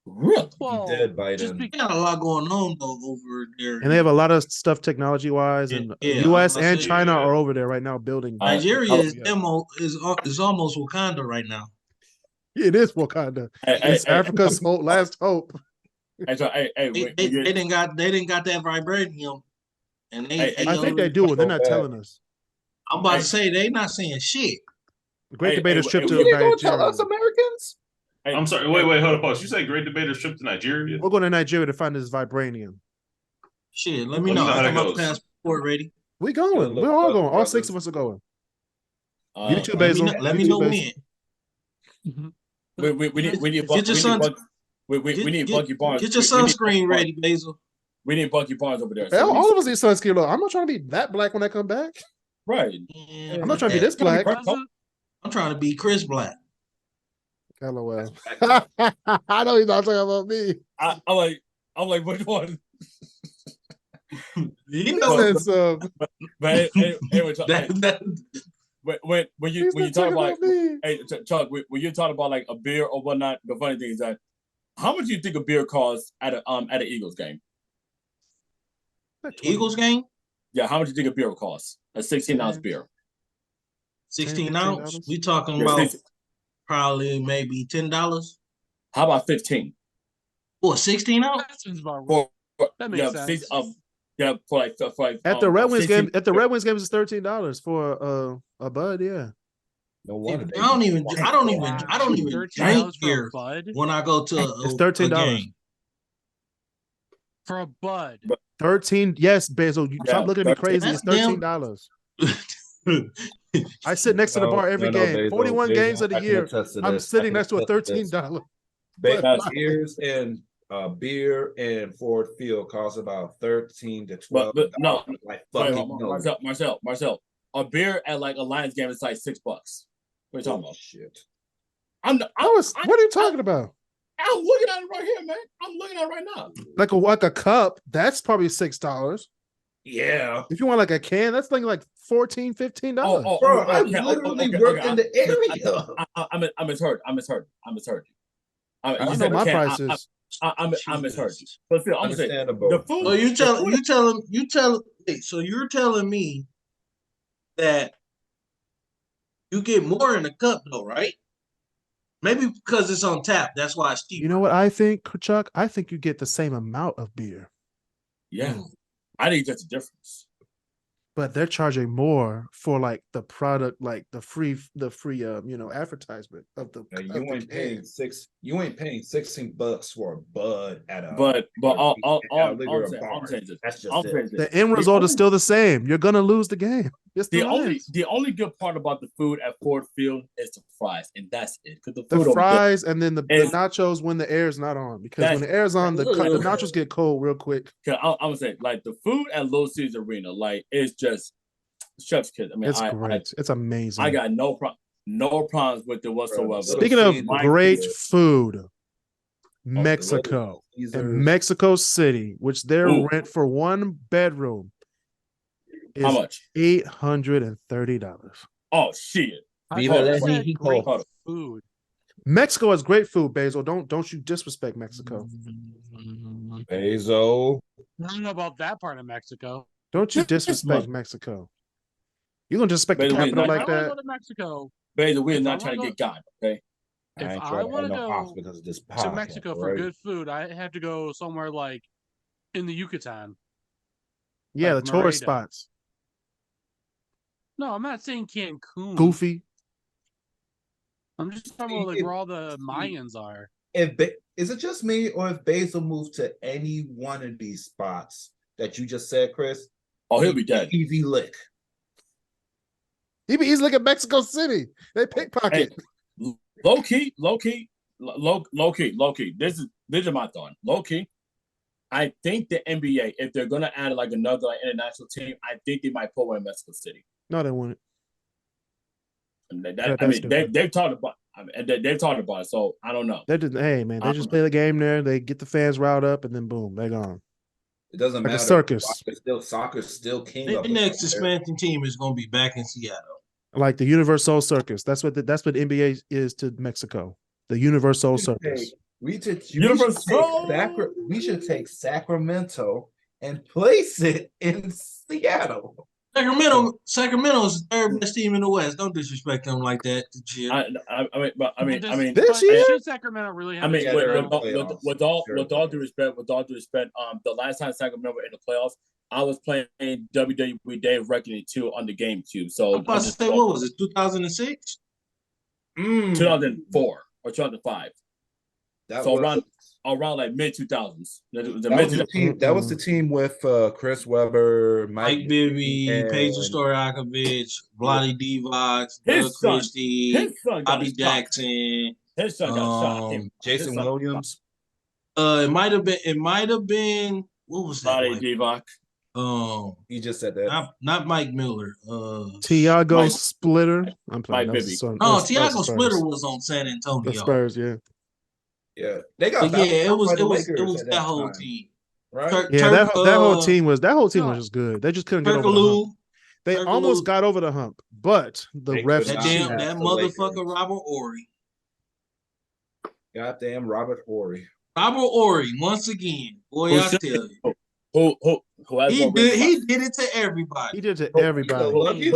Really? Well, did, Biden. just They got a lot going on though over there. And they have a lot of stuff technology wise, and Yeah, US I and say, China yeah. are over there right now building. Nigeria Oh, is almost Wakanda right now. It is Wakanda. Hey, It's hey, Africa's last hope. hey, so, hey, They when they, you- they didn't got that vibranium, and Hey, I think they do. They're not telling us. I'm about Hey. to say they not saying shit. Great Hey, Debater's hey, trip hey, to you You gonna tell Nigeria. us Americans? hey, I'm sorry. Wait, hold up, pause. You say Great Debater's trip to Nigeria? We're going to Nigeria to find this vibranium. Shit, let me Let me know. know how I that got my goes. passport ready. We going. Good We're all luck, going. All 6 brothers. of us are going. Uh, You too, uh, Basil. Let me You too, know Basil. when. we need Get your son. we need Bucky Barnes. Get your We need Bucky sunscreen Barnes. ready, Basil. We need Bucky Barnes over there. Hell, we all of us need sunscreen. Look, I'm not trying to be that black when I come back. right. Yeah, I'm not trying to be this black. I'm trying to be Chris Black. LOL. I know he's not talking about me. I'm like, which one? You know But anyway, Chuck, hey, that when you He's when you not talk talking about about me. hey Chuck, when you talk about like a beer or whatnot, the funny thing is that how much do you think a beer costs at an Eagles game? Eagles game, Yeah, how much do you think a beer will cost? A 16-ounce beer. 16 $10, ounce. We talking Yeah, about 16. probably maybe $10. How about 15? Or 16 ounce? That seems about right. For That makes sense. for like At the Red Wings 16 game, it's $13 for a Bud. Yeah. No wonder. I don't even $13 drink for beer a Bud? when I go to It's a $13 game. For a Bud. 13. Yes, Basil. You stop looking at me crazy. It's That's $13. I sit next to the bar every game. Basil, 41 Basil, games of the I can year. attest to I'm this. sitting I next to a can attest to this. $13. Bud Light. Beer and Ford Field costs about $13 to $12. But no, like wait, fucking no. Marcel, a beer at like a Lions game is like $6. What are you talking about? Shit. What are you talking about? I'm looking at it right here, man. I'm looking at it right now. Like a cup, that's probably $6. Yeah. If you want like a can, that's like $14, $15. Bro, I literally work in the area. I misheard. I know my prices. I misheard you. But still, I'm saying Understandable. the food. So you're telling me that you get more in a cup though, right? Maybe because it's on tap. That's why it's cheap. You know what I think, Chuck? I think you get the same amount of beer. Yeah, I think that's the difference. But they're charging more for like the product, like the free advertisement of the. You ain't paying $16 for a Bud at a. But I'm saying this. That's just it. The end result is still the same. You're gonna lose the game. It's the only good part about the food at Ford Field is the fries, and that's it. Because the fries and then the nachos when the air's not on. Because when the air's on, the nachos get cold real quick. I'm gonna say like the food at Little Caesars Arena, like it's just chef's kiss. I mean, it's great. It's amazing. I got no problems with it whatsoever. Speaking of great food, Mexico and Mexico City, which their rent for one bedroom is how much? $830. Oh shit! Food. Mexico has great food, Basil. Don't you disrespect Mexico. Basil. I don't know about that part of Mexico. Don't you disrespect Mexico. You gonna disrespect the capital like that? I want to go to Mexico. Basil, we're not trying to get God, okay? If I want to go to Mexico for good food, I have to go somewhere like in the Yucatan. Yeah, like the tourist spots. No, I'm not saying Cancun. Goofy. I'm just talking about like where all the Mayans are. Is it just me, or if Basil moved to any one of these spots that you just said, Chris? Oh, he'll be dead. Easy lick. He's looking at Mexico City. They pickpocket. Hey, low key. This is my thought. Low key. I think the NBA, if they're gonna add like another international team, I think they might put one in Mexico City. No, they wouldn't. They've talked about. They've talked about it, so I don't know. They just, hey man, they just play the game there. They get the fans riled up, and then boom, they're gone. It doesn't like matter. A circus. Soccer's still king. The next expansion team is going to be back in Seattle. Like the Universal Circus. That's what NBA is to Mexico. The Universal Circus. We should take Sacramento and place it in Seattle. Sacramento's the third best team in the West. Don't disrespect them like that. This year, Sacramento really. With all due respect, the last time Sacramento were in the playoffs, I was playing WWE Day of Reckoning 2 on the GameCube. So I'm about to say, what was it? 2006, 2004 or 2005. Around like mid 2000s. That was the team with Chris Webber, Mike Bibby, Pedro Stojakovic, Vlade Divac, Doug Christie, Bobby Jackson, his son got shot. Jason Williams. It might have been what was that? Vlade Divac. You just said that. Not Mike Miller. Tiago Splitter. I'm playing. Mike Bibby. Tiago Splitter was on San Antonio. The Spurs, yeah. Yeah, they got. It was that whole team, right? That whole team was just good. They just couldn't get over the hump. They almost got over the hump, but the refs. That motherfucker Robert Horry. Goddamn Robert Horry. Robert Horry once again, boy, I tell you. He did it to everybody. He did it to everybody. Wait,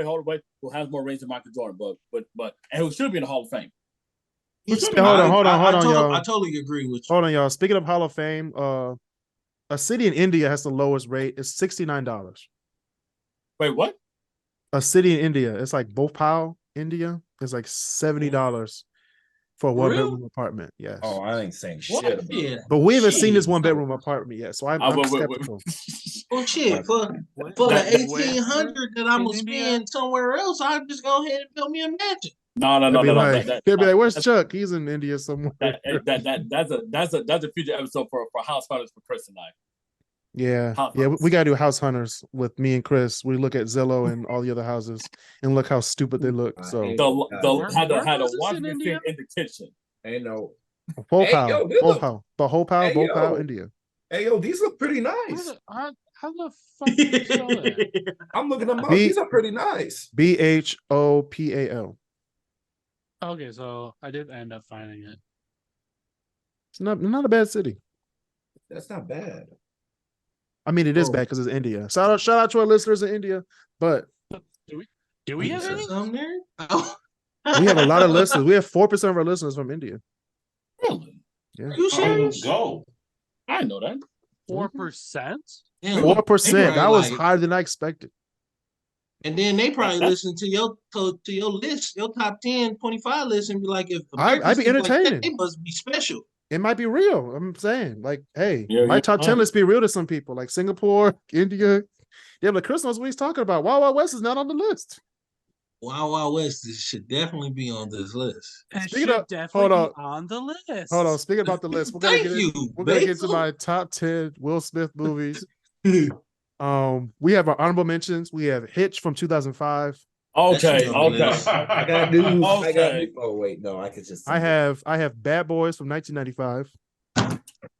hold on. Who has more rings than Michael Jordan? But and who should be in the Hall of Fame? Hold on, y'all. I totally agree with you. Hold on, y'all. Speaking of Hall of Fame, a city in India has the lowest rate. It's $69. Wait, what? A city in India. It's like Bhopal, India. It's like $70 for a one-bedroom apartment. Yes. Oh, I ain't saying shit about that. But we haven't seen this one-bedroom apartment yet, so I'm skeptical. Well, shit, for the 1,800 that I'm gonna spend somewhere else, I'll just go ahead and build me a mansion. No. They'll be like, "Where's Chuck? He's in India somewhere." That's a future episode for House Hunters for Chris and I. Yeah, we gotta do House Hunters with me and Chris. We look at Zillow and all the other houses and look how stupid they look. So had a washing machine in the kitchen. Ain't no Bhopal, India. Hey yo, these look pretty nice. How the fuck do you spell that? I'm looking them up. These are pretty nice. Bhopal. Okay, so I did end up finding it. It's not a bad city. That's not bad. I mean, it is bad because it's India. Shout out to our listeners in India. But do we have any? We have a lot of listeners. We have 4% of our listeners from India. Really? Yeah. Are you serious? Go. I know that. 4%? 4%. That was higher than I expected. And then they probably listen to your list, your top 10, 25 list, and be like, if I'd be entertaining. Like that, it must be special. It might be real. I'm saying, like, hey, my top 10 list be real to some people, like Singapore, India. Yeah, but Chris knows what he's talking about. Wild Wild West is not on the list. Wild Wild West should definitely be on this list. Speaking of, definitely be on the list. Hold on. Speaking about the list, we're gonna get to my top 10 Will Smith movies. We have our honorable mentions. We have Hitch from 2005. Okay. I got news. Okay. Oh wait, no, I could just. I have Bad Boys from 1995.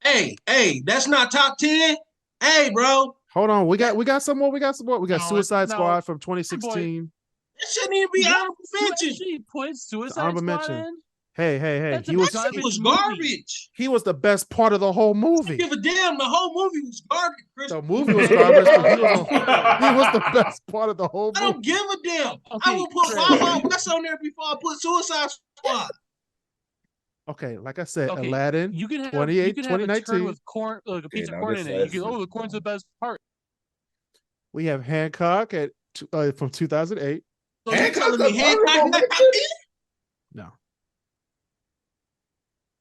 Hey, that's not top 10. Hey, bro. Hold on, we got some more. We got Suicide Squad from 2016. It shouldn't even be honorable mention. She put Suicide Squad in. Hey. He was garbage. He was the best part of the whole movie. Give a damn. The whole movie was garbage, Chris. The movie was garbage. He was the best part of the whole movie. I don't give a damn. I will put Wild Wild West on there before I put Suicide Squad. Okay, like I said, Aladdin. You can have 2019 with corn, like a piece of corn in it. You can the corn's the best part. We have Hancock from 2008. So you're telling me Hancock? No.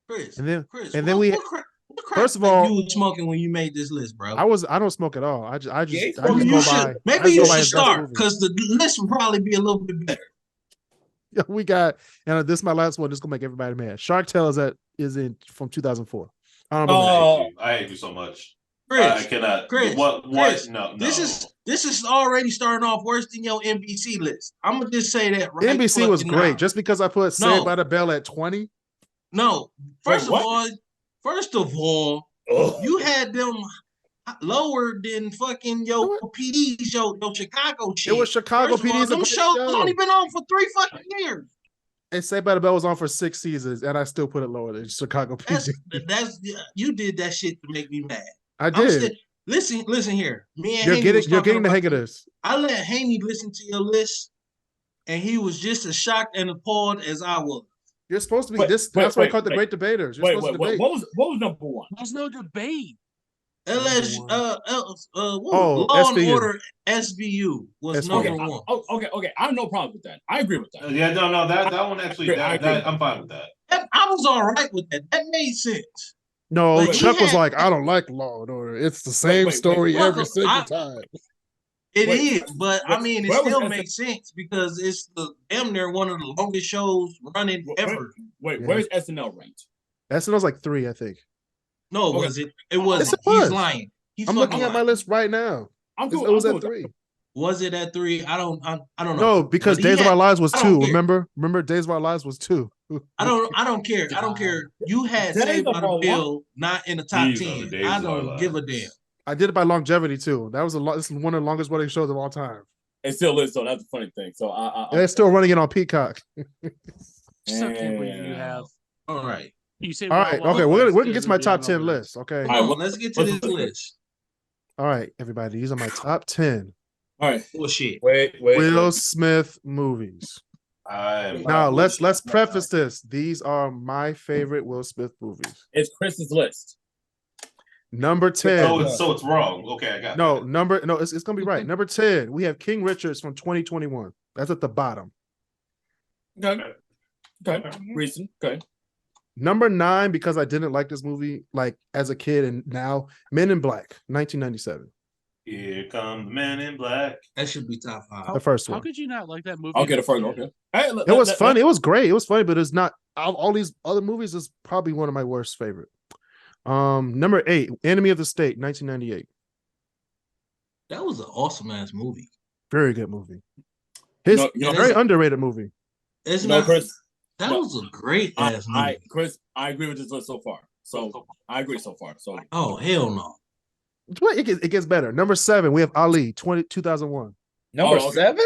Chris, first of all, you were smoking when you made this list, bro. I don't smoke at all. I just you should. Maybe you should start because the list would probably be a little bit better. Yeah, we got, and this is my last one. This is gonna make everybody mad. Shark Tale is in from 2004. I hate you so much. Kris, I cannot. Kris, What? Kris, No. This is already starting off worse than your NBC list. I'm gonna just say that right. NBC was fucking great. now. Just because I put Saved by the Bell at 20. No, first of all, Oh. you had them lower than fucking your What? PDs, your Chicago shit. It was Chicago First of all, PD's a them great shows show. only been on for 3 fucking years. And Saved by the Bell was on for 6 seasons, and I still put it lower than Chicago PD. That's you did that shit to make me mad. I did. Listen here. Me and You're Haney getting the hang of this. I let Haney listen to your list, and he was just as shocked and appalled as I was. You're supposed to be that's why I call it the Great Debaters. You're supposed to debate. What was number one? There's no debate. Law and SVU. Order SVU was SVU. number one. Okay. I have no problem with that. I agree with that. Yeah, no, that one actually, I agree. I'm fine with that. I was all right with that. That made sense. No, Like, Chuck he was had- like, I don't like Law and Order. It's the same wait, story wait. every single I- time. It Wait, is, but I mean, it where was still SVU? makes sense because it's the damn near one of the longest shows running ever. Wait, Yeah. where's SNL ranked? SNL's like 3, I think. No, Okay. was it? It wasn't. Yes, it was. He's lying. He's I'm looking fucking at my lying. list right now. I'm It cool. was I'm at cool. 3. Was it at 3? I don't know. No, because But he Days of had- Our Lives was I don't 2. care. Remember Days of Our Lives was 2. I don't care. I don't care. You had Days Saved of by the Our Bell not in the top These are the 10. Days I of Our don't give a Lives. damn. I did it by longevity too. That was this is one of the longest running shows of all time. It still is, so that's the funny thing. So And it's still running it on Peacock. Still can't believe you have. All right. You say All right, okay, we're gonna get to my top 10 list. Okay. Come on, let's get to this list. All right, everybody. These are my top 10 All right. Bullshit. Wait. Will Smith movies. I'm Now let's preface this. These are my favorite Will Smith movies. It's Chris's list. Number 10. So it's wrong. Okay, I got that. It's gonna be right. Number 10, we have King Richards from 2021. That's at the bottom. Okay. Reason. Okay. Number 9, because I didn't like this movie like as a kid and now, Men in Black, 1997. Here come the Man in Black. That should be top 5. The first How one. could you not like that movie? Okay, the first one. Okay. Hey, It was funny. It was great. It was funny, but it's not all these other movies is probably one of my worst favorite. Number 8, Enemy of the State, 1998. That was an awesome ass movie. Very good movie. Very underrated movie. It's No, not. Chris. That no. was a great ass movie. Chris, I agree with this list so far. So I agree so far. So Oh hell no. Well, it gets better. Number 7, we have Ali, 2001. Number okay. 7?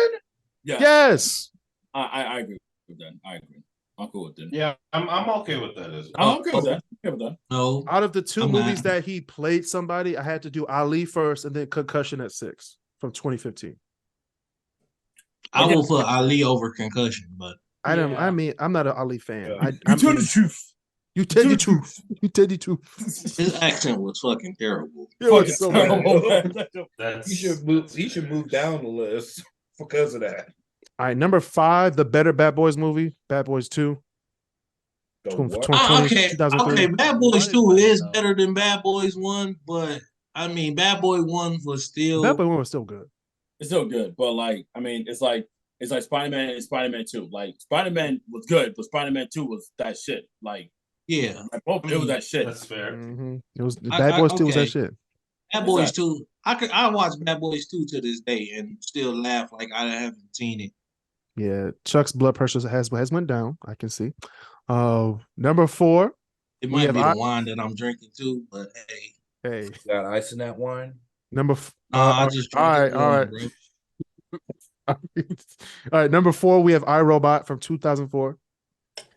yeah, Yes. I agree with that. I agree. I'm cool with that. Yeah, I'm okay with that as I'm well. okay with that. Okay with that. No. Out of the 2 I'm movies not. that he played somebody, I had to do Ali first and then Concussion at 6 from 2015. I will put Ali over Concussion, but I'm not an Ali fan. I'm truth. You tell the truth. You tell the truth. his accent was fucking terrible. It was so bad. That's He should move down the list because of that. All right, number 5, the better Bad Boys movie, Bad Boys 2. The From what? 20 Okay, 2003. okay. Bad Boys 2 Funny, is though. better than Bad Boys 1, but I mean, Bad Boy 1 was still. Bad Boy 1 was still good. It's still good, but like I mean, it's like Spider-Man and Spider-Man 2. Like Spider-Man was good, but Spider-Man 2 was that shit. Like Yeah. it was that shit. that's fair. Mhm. It was I- Bad Boys 2 was that okay. shit. Bad Boys 2. I watch Bad Boys 2 to this day and still laugh like I haven't seen it. Yeah, Chuck's blood pressure has went down. I can see. Number 4. It We might have be the I- wine that I'm drinking too, but hey. Hey, Got ice in that wine? number. I just all right, drank all right. bro. All right, number 4, we have iRobot from 2004.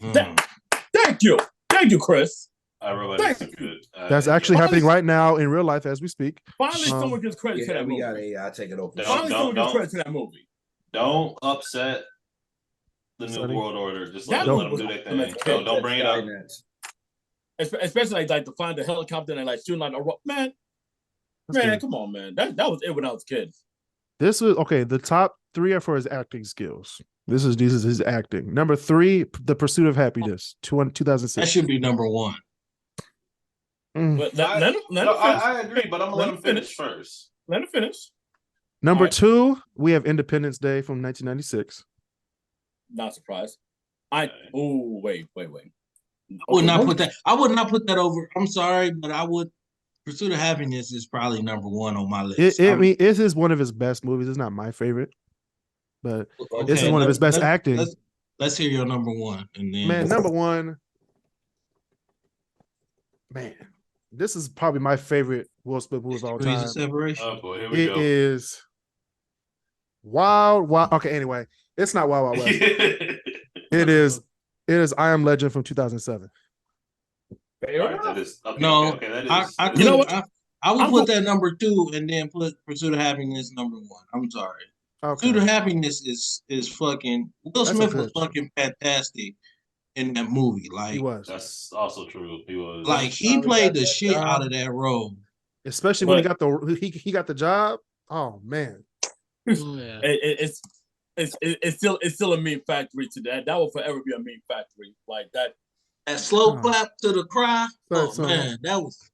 Thank you, Chris. I Robot is good. That's actually happening right now in real life as we speak. Finally, someone gives credit to Yeah, that we movie. got AI take it over. Don't- Finally, someone gives don't. credit to that movie. Don't upset the New Sonny? World Order. Just That let them was- do their I'm thing. like, Don't bring it up. Especially like to find the helicopter and like shooting like a man. That's Man, good. come on, man. That was it when I was a kid. This was okay. The top 3 are for his acting skills. This is his acting. Number 3, The Pursuit of Happiness, 2006. That should be number 1. But let him finish. I agree, but I'm gonna let him finish first. Let him finish. Number Alright. 2, we have Independence Day from 1996. Not surprised. Wait. I would not put that. I would not put that over. I'm sorry, but I would Pursuit of Happiness is probably number one on my list. I mean, it is one of his best movies. It's not my favorite, but this is one of his best acting. Let's hear your number one, and then Man, number one. Man, this is probably my favorite Will Smith movie of all Degrees time. of Separation. Oh boy, here we go. It is Wild. Okay, anyway, it's not Wild Wild West. It is I Am Legend from 2007. Right, that is, okay, No, okay, that is. you know what? I would put that number 2 and then put Pursuit of Happiness number 1. I'm sorry. Okay. Pursuit of Happiness is fucking Will Smith was fucking fantastic in that movie. Like He was. That's also true. He was. Like he played the shit out of that role. Especially when he got the job. Oh man. Yeah. It's still a meme factory to that. That will forever be a meme factory. Like that. That slow clap to the cry. Man, that was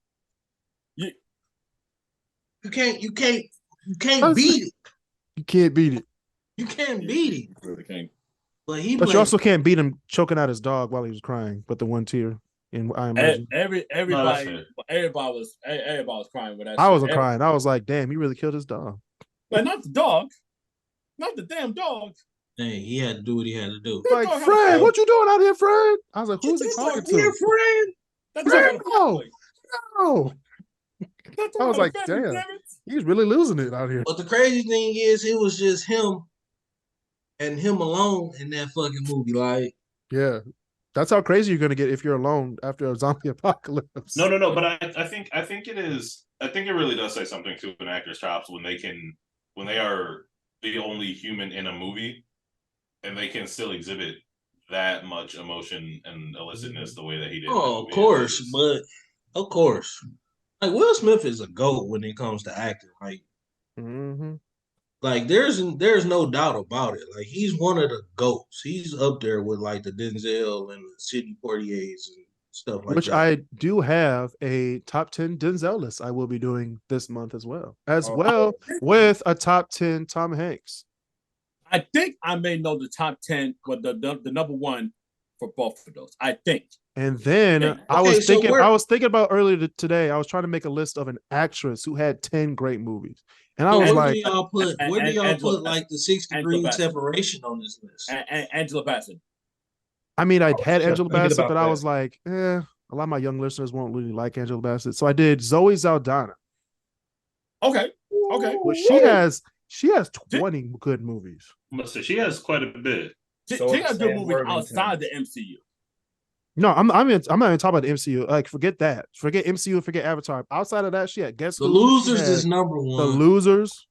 you can't beat it. You can't beat it. You can't beat it. You really can't. But you also can't beat him choking out his dog while he was crying, but the one tear in I Am Legend. Everybody was crying with that. I wasn't crying. I was like, damn, he really killed his dog. But not the dog. Not the damn dog. Hey, he had to do what he had to do. Like, Fred, what you doing out here, Fred? I was like, who's he talking to? Fred, no. I was like, damn, he's really losing it out here. But the crazy thing is, it was just him and him alone in that fucking movie. Like, yeah, that's how crazy you're gonna get if you're alone after a zombie apocalypse. No. But I think it is. I think it really does say something to an actor's chops when they are the only human in a movie, and they can still exhibit that much emotion and illicitness the way that he did. Oh, of course, but of course, like Will Smith is a GOAT when it comes to acting. Like, like there's no doubt about it. Like he's one of the GOATs. He's up there with like the Denzel and the Sidney Poitiers and stuff like Which that. I do have a top 10 Denzel list I will be doing this month as well with a top 10 Tom Hanks. I think I may know the top 10, but the number one for both of those. I think. And then I was thinking about earlier today. I was trying to make a list of an actress who had 10 great movies, and I was like, where do y'all put like the 6 degree separation on this list? Angela Bassett. I mean, I had Angela Bassett, but I was like, a lot of my young listeners won't really like Angela Bassett, so I did Zoe Saldana. Okay. Well, she has 20 good movies. She has quite a bit. She has good movies outside the MCU. No, I'm not even talking about the MCU. Like, forget that. Forget MCU. Forget Avatar. Outside of that, she had The Losers is number 1. The Losers.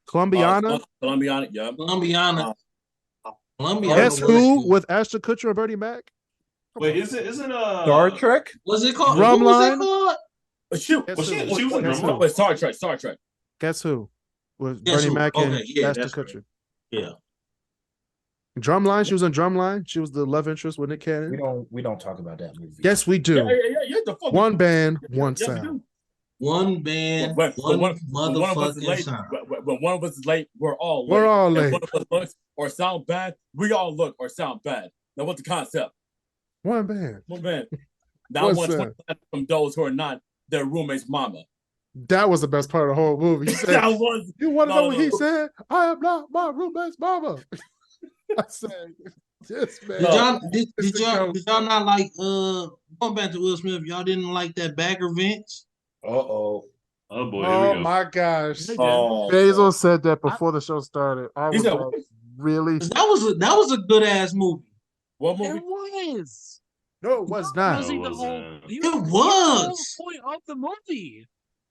Columbiana. Columbiana. Yeah. Columbiana. Guess Who with Ashton Kutcher and Bernie Mac. Wait, isn't Star Trek? Was it called? Drumline? What was it called? She was in Drumline. Star Trek. Guess Who with Bernie Mac and Ashton Kutcher. Right. Yeah. Drumline. She was in Drumline. She was the love interest with Nick Cannon. We don't talk about that movie. Yes, we do. Yeah, one band, one sound. One band, one motherfucking sound. When one of us is late, we're all late. We're all late. One of us looks or sound bad, we all look or sound bad. Now, what's the concept? One band. One band. Now, one from those who are not their roommate's mama. That was the best part of the whole movie. He said, you want to know what he said? I am not my roommate's mama. I said, yes, man. Did y'all not like going back to Will Smith? Y'all didn't like that bagger Vince? Oh boy! Here we go. Oh my gosh! Basil said that before the show started. I was like, really? That was a good ass movie. What movie? It was. No, it was not. It was. The point of the movie.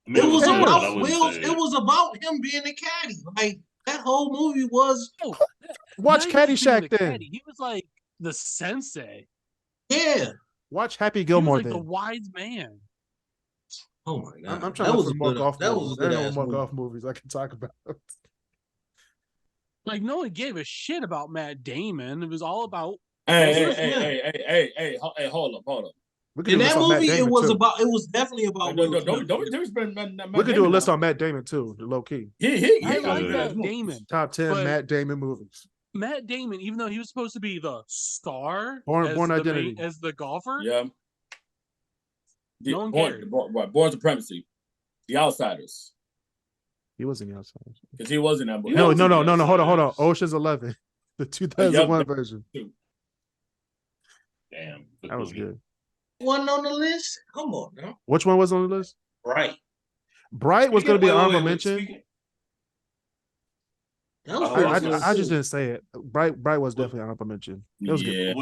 It was about Will. It was about him being a caddy. Like that whole movie was. Watch Caddyshack then. Caddy. He was like the sensei. Yeah. Watch Happy Gilmore then. The wise man. Oh my god! I'm trying to look for more golf movies. There are more golf movies I can talk about. Like no one gave a shit about Matt Damon. It was all about. Hey! Hold up! In that movie, it was definitely about. We could do a list on Matt Damon too, low key. I like Matt Damon. Top 10 Matt Damon movies. Matt Damon, even though he was supposed to be the star, Born Identity as the golfer, yeah. No one cared. Born Supremacy, The Outsiders. He was in the Outsiders. Because he was in that movie. No. Hold on. Ocean's 11, the 2001 version. Damn, that was good. One on the list? Come on, now. Which one was on the list? Bright was going to be an honorable mention. I just didn't say it. Bright was definitely an honorable mention. It was good.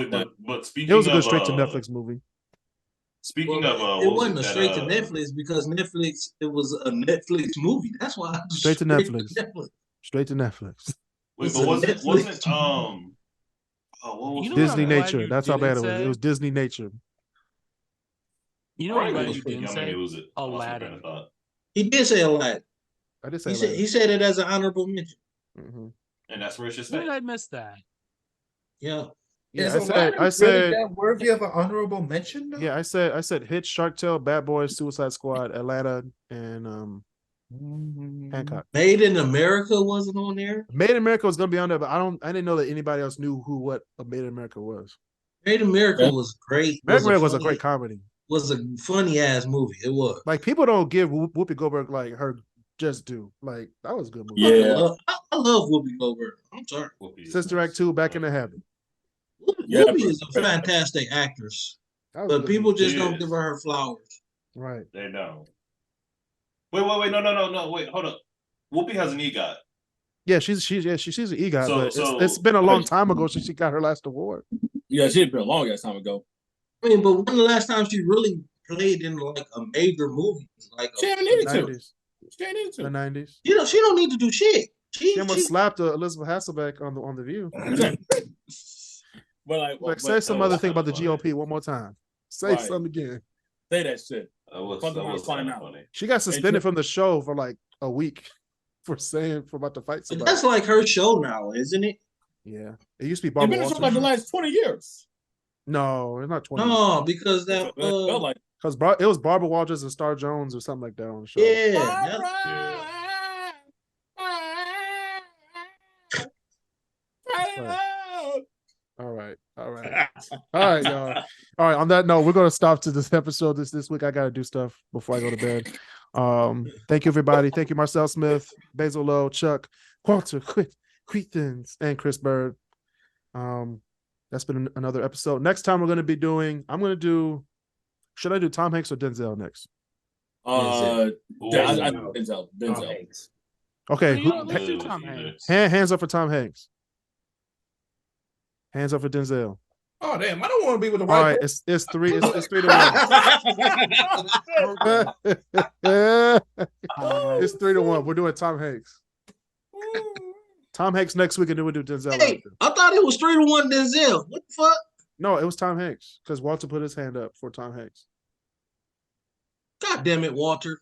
But speaking, it was a good straight to Netflix movie. Speaking of, it wasn't a straight to Netflix because Netflix. It was a Netflix movie. That's why. Straight to Netflix. Straight to Netflix. Wait, but wasn't what was Disney Nature? That's how bad it was. It was Disney Nature. You know what you didn't say? Aladdin. He did say Aladdin. I did say he said it as an honorable mention. Mm-hmm. And that's where it should stay. stay. Where did I miss that? Yeah. I said really that worthy of an honorable mention? Though? Yeah, I said Hitch, Shark Tale, Bad Boys, Suicide Squad, Atlanta, and Hancock. Made in America wasn't on there. Made in America was gonna be on there, but I didn't know that anybody else knew what Made in America was. Made in America was great. Made in America was a great comedy. Was a funny ass movie. It was. Like people don't give Whoopi Goldberg like her just due. Like that was a good movie. Yeah, I love Whoopi Goldberg. I'm sorry. Sister Act 2, Back in the Habit. Whoopi is a fantastic actress, but people just don't give her flowers. Right? They don't. Wait, no, wait, hold up. Whoopi has an EGOT. Yeah, she's an EGOT, but it's been a long time ago since she got her last award. Yeah, she's been a long ass time ago. I mean, but when the last time she really played in like a major movie? Like she haven't needed to. The 90s. You know, she don't need to do shit. She almost slapped Elizabeth Hasselbeck on the View. But say some other thing about the GOP one more time. Say something again. Say that shit. That was find out. Funny. She got suspended from the show for like a week for about to fight somebody. That's like her show now, isn't it? Yeah, it used to be Barbara Walters. It's been like the last 20 years. No, it's not 20. No, because that because it was Barbara Walters and Star Jones or something like that on the show. Yeah. All right, y'all. All right. On that note, we're gonna stop to this episode this week. I gotta do stuff before I go to bed. Thank you, everybody. Thank you, Marcel Smith, Basil Lowe, Chuck, Walter, Queethans, and Chris Bird. That's been another episode. Next time we're gonna be doing. Should I do Tom Hanks or Denzel next? Denzel. Okay. Let's do Tom Hanks. Hands up for Tom Hanks. Hands up for Denzel. Oh damn! I don't want to be with the white. All right, it's 3 to 1. It's 3 to 1. We're doing Tom Hanks. Tom Hanks next week, and then we'll do Denzel. Hey, I thought it was 3 to 1 Denzel. What the fuck? No, it was Tom Hanks because Walter put his hand up for Tom Hanks. God damn it, Walter!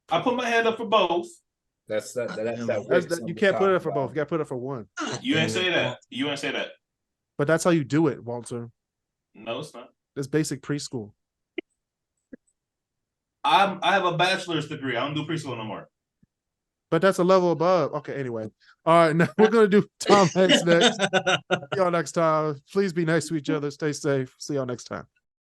I put my hand up for both. That's You can't put it up for both. You got to put it up for one. You ain't say that. But that's how you do it, Walter. No, it's not. It's basic preschool. I have a bachelor's degree. I don't do preschool no more. But that's a level above. Okay, anyway. All right, now we're going to do Tom Hanks next. See y'all next time. Please be nice to each other. Stay safe. See y'all next time.